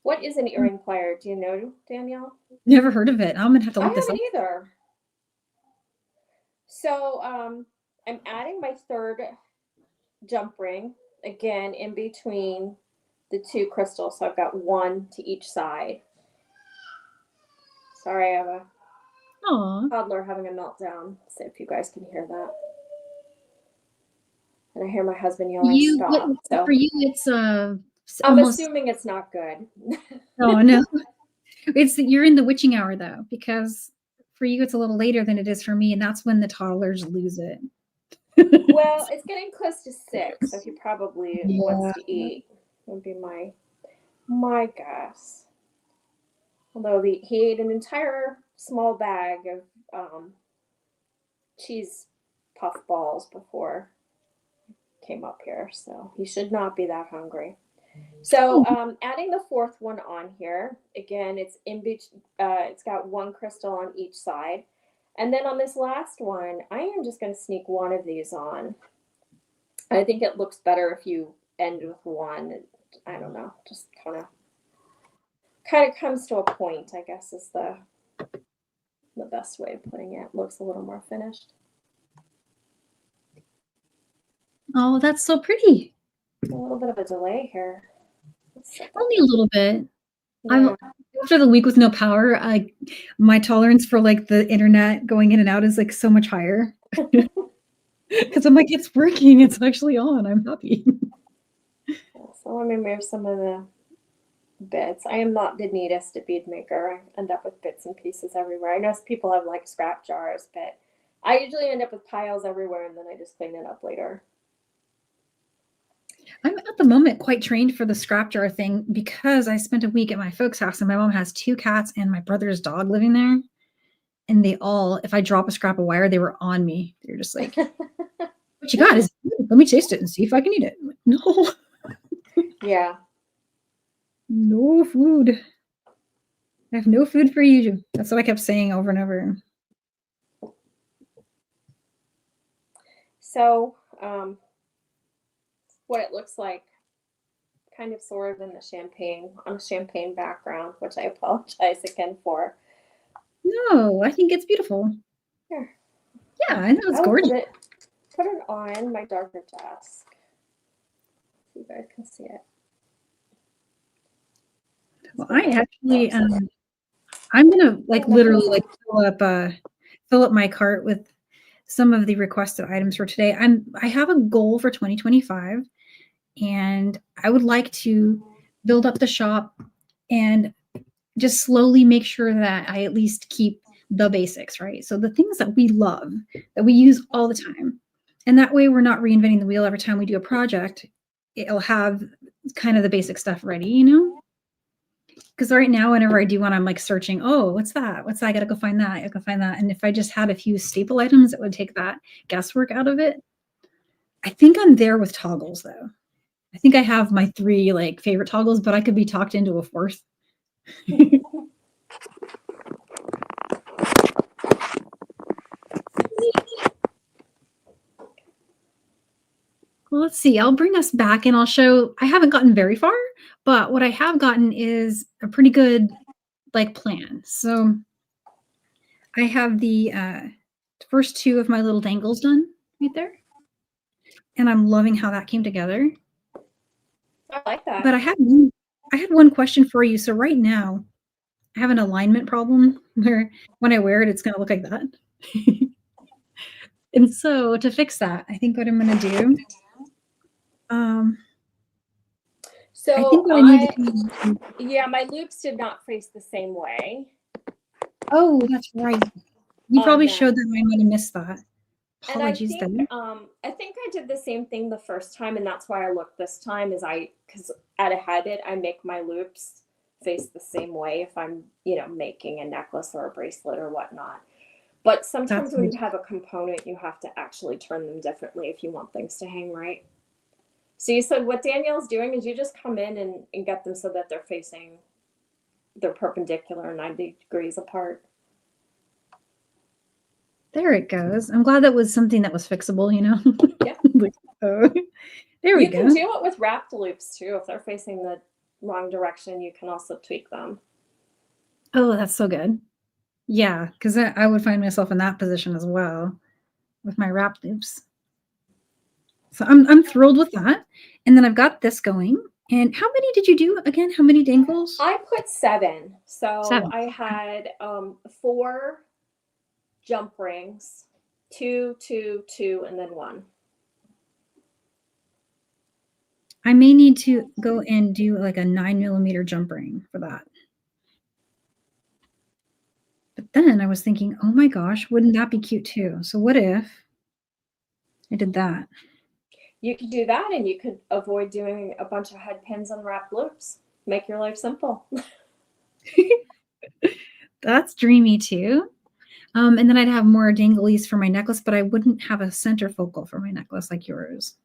What is an earring plier? Do you know, Danielle? Never heard of it. I'm gonna have to I look this up. haven't either. So I'm adding my third jump ring again in between the two crystals. So I've got one to each side. Sorry, I have a toddler having a meltdown. So if you guys can hear that. And I hear my husband yelling, stop. So for you, it's I'm almost, assuming it's not good. oh no. You're in the witching hour though, because for you it's a little later than it is for me, and that's when the toddlers lose it. Well, it's getting close to 6, so he probably wants to eat. Would be my guess. Although he ate an entire small bag of cheese puff balls before he came up here, so he should not be that hungry. So adding the fourth one on here again, it's in between. It's got one crystal on each side, and then on this last one, I am just going to sneak one of these on. I think it looks better if you end with one. I don't know, just kind of comes to a point, I guess, is the best way of putting it. Looks a little more finished. Oh, that's so pretty. A little bit of a delay here. Only a little bit. Yeah. After the week with no power, my tolerance for like the internet going in and out is like so much higher. Because I'm like, it's working. It's actually on. I'm happy. So let me move some of the bits. I am not the neatest bead maker. I end up with bits and pieces everywhere. I know people have like scrap jars, but I usually end up with piles everywhere, and then I just clean it up later. I'm at the moment quite trained for the scrap jar thing because I spent a week at my folks' house, and my mom has 2 cats and my brother's dog living there. And they all, if I drop a scrap of wire, they were on me. They're just like, what you got is good. Let me taste it and see if I can eat it. Like, no. Yeah. No food. I have no food for you. That's what I kept saying over and over. So, what it looks like, kind of sort of in the champagne, on a champagne background, which I apologize again for. No, I think it's beautiful. Here, Yeah, I know it's I will gorgeous. put it on my darker desk. So you guys can see it. Well, I actually, I'm gonna like literally like fill up my cart with some of the requested items for today. I have a goal for 2025, and I would like to build up the shop and just slowly make sure that I at least keep the basics, right? So the things that we love, that we use all the time. And that way we're not reinventing the wheel every time we do a project. It'll have kind of the basic stuff ready, you know? Because right now, whenever I do one, I'm like searching, oh, what's that? What's that? I gotta go find that. I gotta go find that. And if I just had a few staple items, it would take that guesswork out of it. I think I'm there with toggles though. I think I have my three like favorite toggles, but I could be talked into a fourth. Well, let's see. I'll bring us back and I'll show. I haven't gotten very far, but what I have gotten is a pretty good like plan. So I have the first two of my little dangles done right there, and I'm loving how that came together. I like that. But I had one question for you. So right now, I have an alignment problem where when I wear it, it's going to look like that. And so to fix that, I think what I'm going to do, I So think what I need to do. yeah, my loops did not face the same way. Oh, that's right. You On probably that. showed them. I might have missed that. And I Apologies think there. I think I did the same thing the first time, and that's why I looked this time. Is because at a habit I make my loops face the same way if I'm making a necklace or a bracelet or whatnot. But sometimes That's when you have a component, you have to actually turn them differently if you want things to hang right. So you said what Danielle's doing is you just come in and get them so that they're perpendicular 90 degrees apart. there it goes. I'm glad that was something that was fixable, you know? Yeah. Like, oh, there we You go. can do it with wrapped loops too. If they're facing the wrong direction, you can also tweak them. Oh, that's so good. Yeah, because I would find myself in that position as well with my wrap loops. So I'm thrilled with that. And then I've got this going. And how many did you do again? How many dangles? I put 7. So 7. I had 4 jump rings, 2, 2, 2, and then 1. I may need to go and do like a 9mm jump ring for that. But then I was thinking, oh my gosh, wouldn't that be cute too? So what if I did that? You could do that, and you could avoid doing a bunch of head pins and wrapped loops. Make your life simple. That's dreamy too. And then I'd have more danglies for my necklace, but I wouldn't have a center focal for my necklace like yours.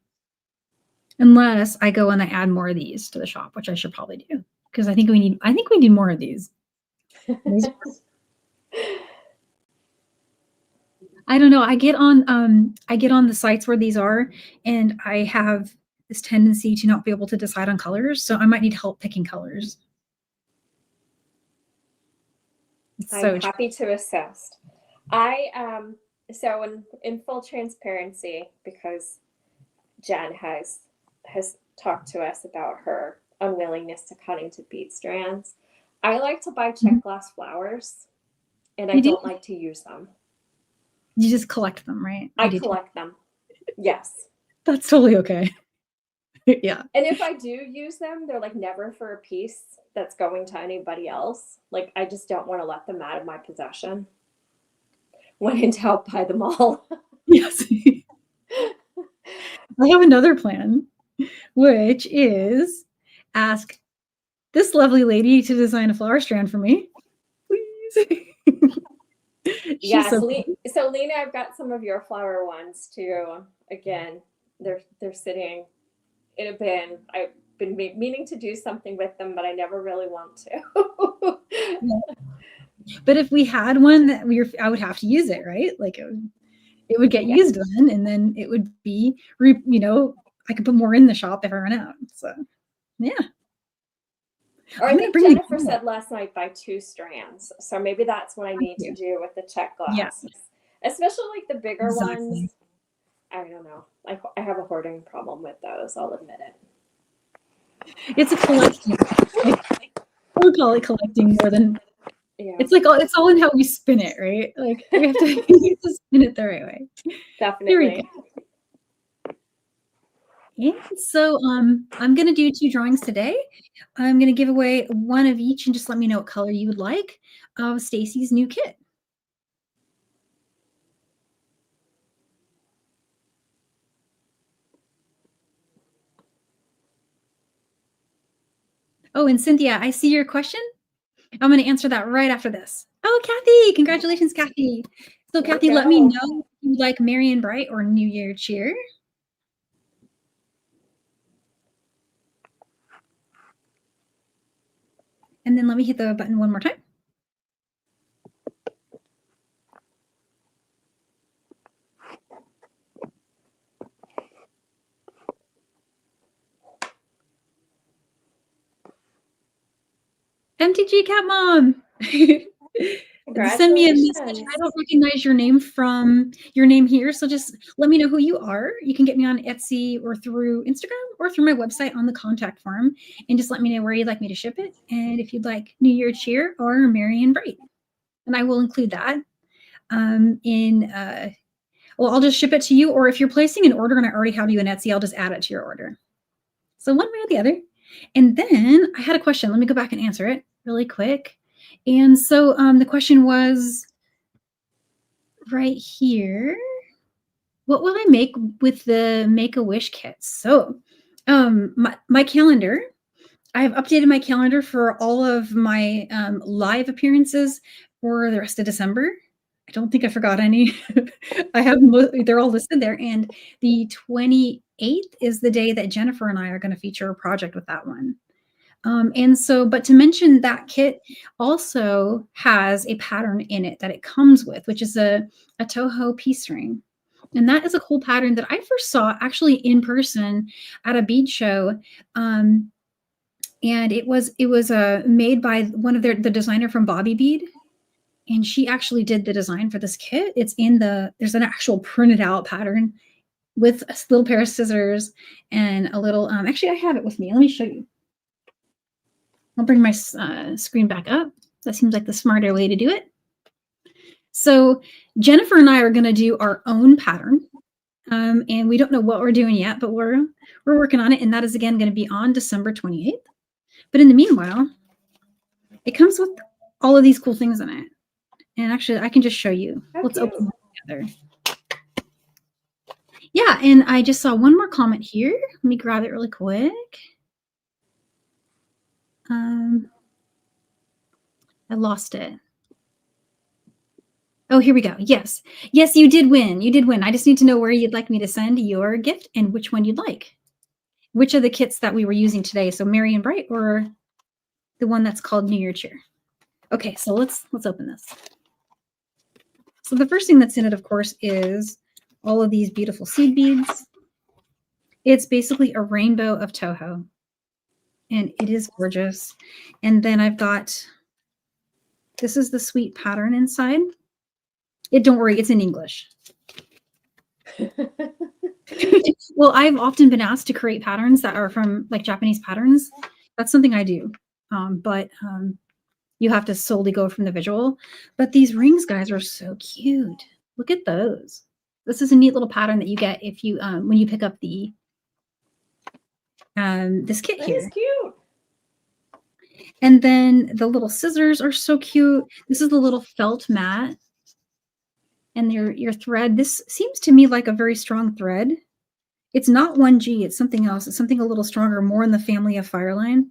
Unless I go and I add more of these to the shop, which I should probably do. Because I think we need more of these. I don't know. I get on the sites where these are, and I have this tendency to not be able to decide on colors. So I might need help picking colors. I'm happy to assist. So in full transparency, because Jen has talked to us about her unwillingness to cut into bead strands, I like to buy check glass flowers, and I don't like to use them. You just collect them, right? I collect them. Yes. That's totally okay. Yeah. And if I do use them, they're like never for a piece that's going to anybody else. Like I just don't want to let them out of my possession. When in doubt, buy them all. Yes. I have another plan, which is ask this lovely lady to design a flower strand for me. Please. Yes. So Lena, I've got some of your flower ones too. Again, they're sitting in a bin. been meaning to do something with them, but I never really want to. Yeah. But if we had one that I would have to use it, right? Like it would get Yeah. used then, and then it would be, I could put more in the shop if I run out. So, yeah. Or I'm I gonna think bring the Jennifer camera. said last night buy 2 strands. So maybe that's what I Thank need to you. do with the check Yeah, glass. Especially like the bigger exactly. ones. I don't know. I have a hoarding problem with those, I'll admit it. It's a collection. Like, we'll call it collecting more than Yeah, it's like it's all in how we spin it, right? Like we have to, we have to spin it the right way. Here we go. definitely. And so I'm gonna do 2 drawings today. I'm gonna give away one of each and just let me know what color you would like of Stacie's new kit. Oh, and Cynthia, I see your question. I'm gonna answer that right after this. Oh, Kathy, congratulations, Kathy. So There we Kathy, let me go. know if you like Merry and Bright or New Year Cheer. And then let me hit the button one more time. MTG Cat Mom. Send me a message. I don't recognize your name from your name here, so just let me know who you are. You can get me on Etsy or through Instagram or through my website on the contact form, and just let me know where you'd like me to ship it and if you'd like New Year Cheer or Merry and Bright. And I will include that well, I'll just ship it to you, or if you're placing an order and I already have you in Etsy, I'll just add it to your order. So one way or the other. And then I had a question. Let me go back and answer it really quick. And so the question was right here. What will I make with the Make-A-Wish kit? So my calendar, I have updated my calendar for all of my live appearances for the rest of December. I don't think I forgot any. I have they're all listed there. And the 28th is the day that Jennifer and I are going to feature a project with that one. And so, but to mention that kit also has a pattern in it that it comes with, which is a Toho piece ring. And that is a cool pattern that I first saw actually in person at a bead show. And it was made by one of the designer from Bobby Bead. And she actually did the design for this kit. It's in there's an actual printed out pattern with a little pair of scissors and a little, actually I have it with me. Let me show you. I'll bring my screen back up. That seems like the smarter way to do it. So Jennifer and I are going to do our own pattern. And we don't know what we're doing yet, but we're working on it. And that is, again, going to be on December 28th. But in the meanwhile, it comes with all of these cool things in it. And actually, I can just show you. Let's open them together. Yeah, and I just saw one more comment here. Let me grab it really quick. I lost it. Oh, here we go. Yes. Yes, you did win. You did win. I just need to know where you'd like me to send your gift and which one you'd like. Which of the kits that we were using today? So Merry and Bright or the one that's called New Year Cheer? Okay, so let's open this. So the first thing that's in it, of course, is all of these beautiful seed beads. It's basically a rainbow of Toho. And it is gorgeous. And then I've got, this is the sweet pattern inside. Don't worry, it's in English. Well, I've often been asked to create patterns that are from like Japanese patterns. That's something I do. But you have to solely go from the visual. But these rings, guys, are so cute. Look at those. This is a neat little pattern that you get if you when you pick up the this kit here. That is cute. And then the little scissors are so cute. This is the little felt mat. And your thread, this seems to me like a very strong thread. It's not 1G, it's something else. It's something a little stronger, more in the family of Fireline.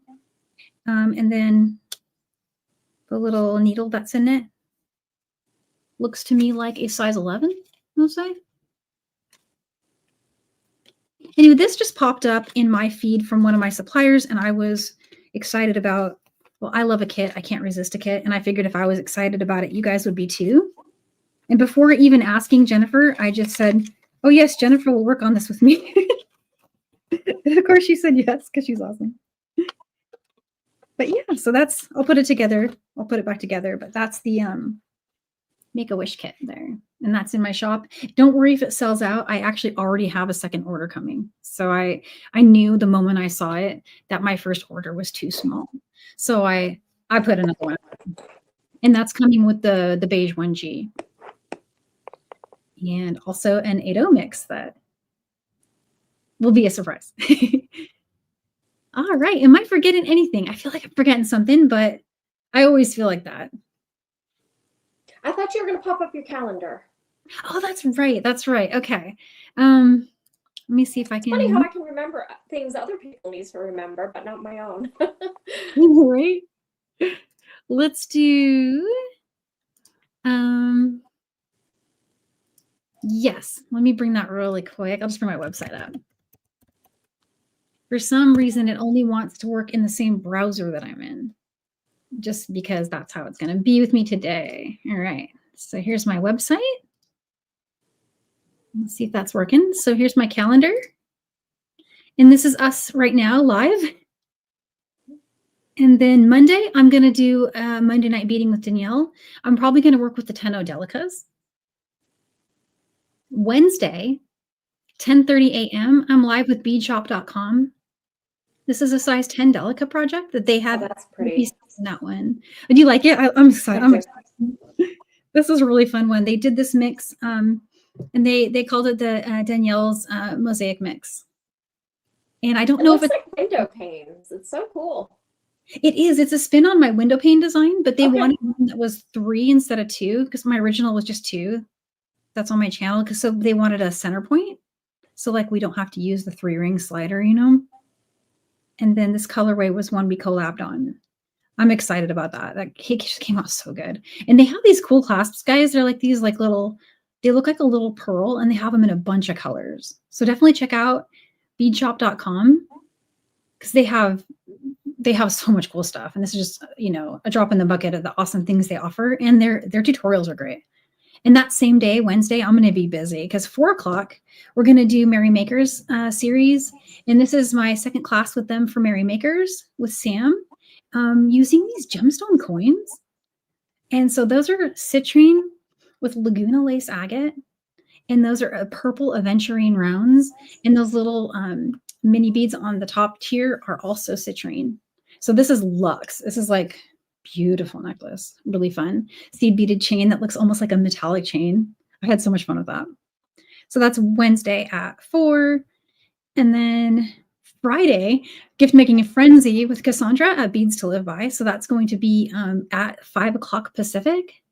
And then the little needle that's in it looks to me like a size 11, I'll say. Anyway, this just popped up in my feed from one of my suppliers, and I was excited about, well, I love a kit. I can't resist a kit. And I figured if I was excited about it, you guys would be too. And before even asking Jennifer, I just said, oh, yes, Jennifer will work on this with me. And of course, she said yes, because she's awesome. But yeah, so that's, I'll put it together. I'll put it back together. But that's the Make-A-Wish kit there. And that's in my shop. Don't worry if it sells out. I actually already have a second order coming. So I knew the moment I saw it that my first order was too small. So I put another one. And that's coming with the beige 1G. And also an 8.0 mix that will be a surprise. All right. Am I forgetting anything? I feel like I'm forgetting something, but I always feel like that. I thought you were going to pop up your calendar. Oh, that's right. That's right. Okay. Let me see if I can. It's funny how I can remember things other people need to remember, but not my own. Right? Let's do. Yes. Let me bring that really quick. I'll just bring my website up. For some reason, it only wants to work in the same browser that I'm in, just because that's how it's going to be with me today. All right. So here's my website. Let's see if that's working. So here's my calendar. And this is us right now live. And then Monday, I'm going to do a Monday night beading with Danielle. I'm probably going to work with the 10.0 Delicas. Wednesday, 10:30 a.m., I'm live with beadshop.com. This is a size 10 Delica project that they have. Oh, that's pretty. In that one. Do you like it? I'm excited. I'm excited. This is a really fun one. They did this mix, and they called it the Danielle's mosaic mix. And I don't know if it's like window panes. It's so cool. It is. It's a spin on my window pane design, but they wanted one that was 3 instead of 2 because my original was just 2. That's on my channel because so they wanted a center point. So like we don't have to use the 3-ring slider, you know? And then this colorway was one we collabed on. I'm excited about that. That cake just came out so good. And they have these cool clasps, guys. They're like these like little, they look like a little pearl and they have them in a bunch of colors. So definitely check out beadshop.com because they have so much cool stuff. And this is just, you know, a drop in the bucket of the awesome things they offer. And their tutorials are great. And that same day, Wednesday, I'm going to be busy because 4 o'clock, we're going to do Merry Makers series. And this is my second class with them for Merry Makers with Sam, using these gemstone coins. And so those are citrine with Laguna lace agate. And those are purple aventurine rounds. And those little mini beads on the top tier are also citrine. So this is luxe. This is like beautiful necklace, really fun. Seed beaded chain that looks almost like a metallic chain. I had so much fun with that. So that's Wednesday at 4. And then Friday, gift making a frenzy with Cassandra at Beads to Live By. So that's going to be at 5 o'clock Pacific.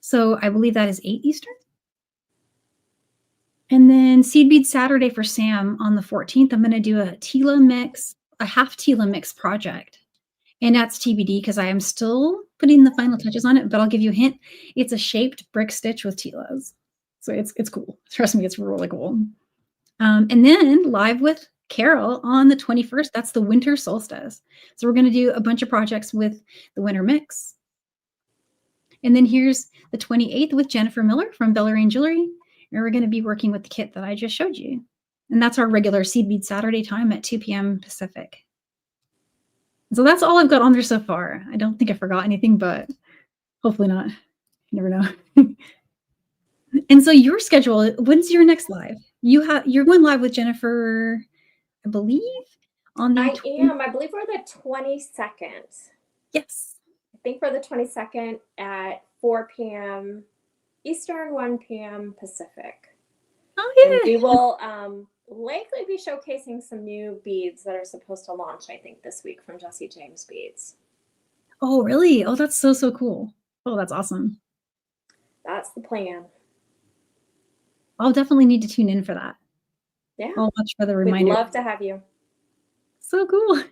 So I believe that is 8 Eastern. And then Seed Bead Saturday for Sam on the 14th. I'm going to do a Tila mix, a half Tila mix project. And that's TBD because I am still putting the final touches on it, but I'll give you a hint. It's a shaped brick stitch with Tilas. So it's cool. Trust me, it's really cool. And then live with Carol on the 21st. That's the winter solstice. So we're going to do a bunch of projects with the winter mix. And then here's the 28th with Jennifer Miller from Bellarine Jewelry. And we're going to be working with the kit that I just showed you. And that's our regular Seed Bead Saturday time at 2 p.m. Pacific. So that's all I've got on there so far. I don't think I forgot anything, but hopefully not. You never know. And so your schedule, when's your next live? You're going live with Jennifer, I believe, on the I believe we're the 22nd. Yes. I think we're the 22nd at 4 p.m. Eastern, 1 p.m. Pacific. Oh, yeah. And we will likely be showcasing some new beads that are supposed to launch, I think, this week from Jessie James Beads. Oh, really? Oh, that's so cool. Oh, that's awesome. That's the plan. I'll definitely need to tune in for that. Yeah. I'll watch for the reminder. We'd love to have you. So cool.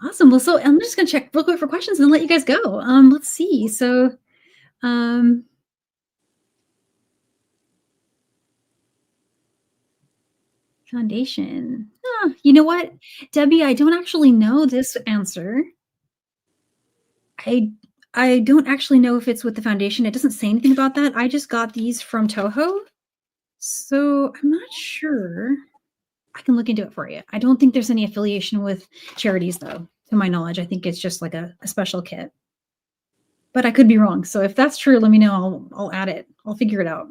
Awesome. Well, so I'm just going to check real quick for questions and then let you guys go. Let's see. So, Foundation. You know what, Debbie? I don't actually know this answer. I I don't actually know if it's with the foundation. It doesn't say anything about that. I just got these from Toho, so I'm not sure. I can look into it for you. I don't think there's any affiliation with charities, though, to my knowledge. I think it's just like a special kit. But I could be wrong. So if that's true, let me know. I'll add it. I'll figure it out.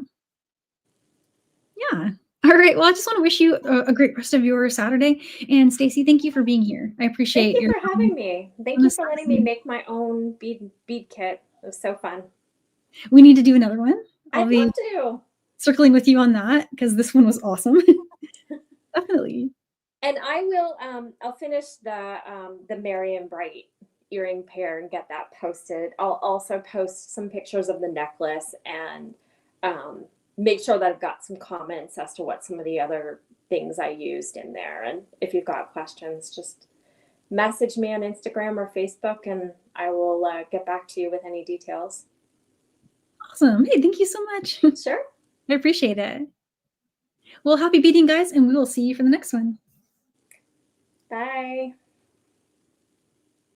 Yeah. All right. Well, I just want to wish you a great rest of your Saturday. And Stacie, thank you for being here. I Thank appreciate you your for time having me. Thank on you this for letting me lesson. make my own bead kit. It was so fun. We need to do another one. I'll I'd be love to. circling with you on that because this one was awesome. Definitely. And I will I'll finish the Marion Bright earring pair and get that posted. I'll also post some pictures of the necklace and make sure that I've got some comments as to what some of the other things I used in there. And if you've got questions, just message me on Instagram or Facebook and I will get back to you with any details. Awesome. Hey, thank you so much. Sure. I appreciate it. Well, happy beading, guys, and we will see you for the next one. Bye.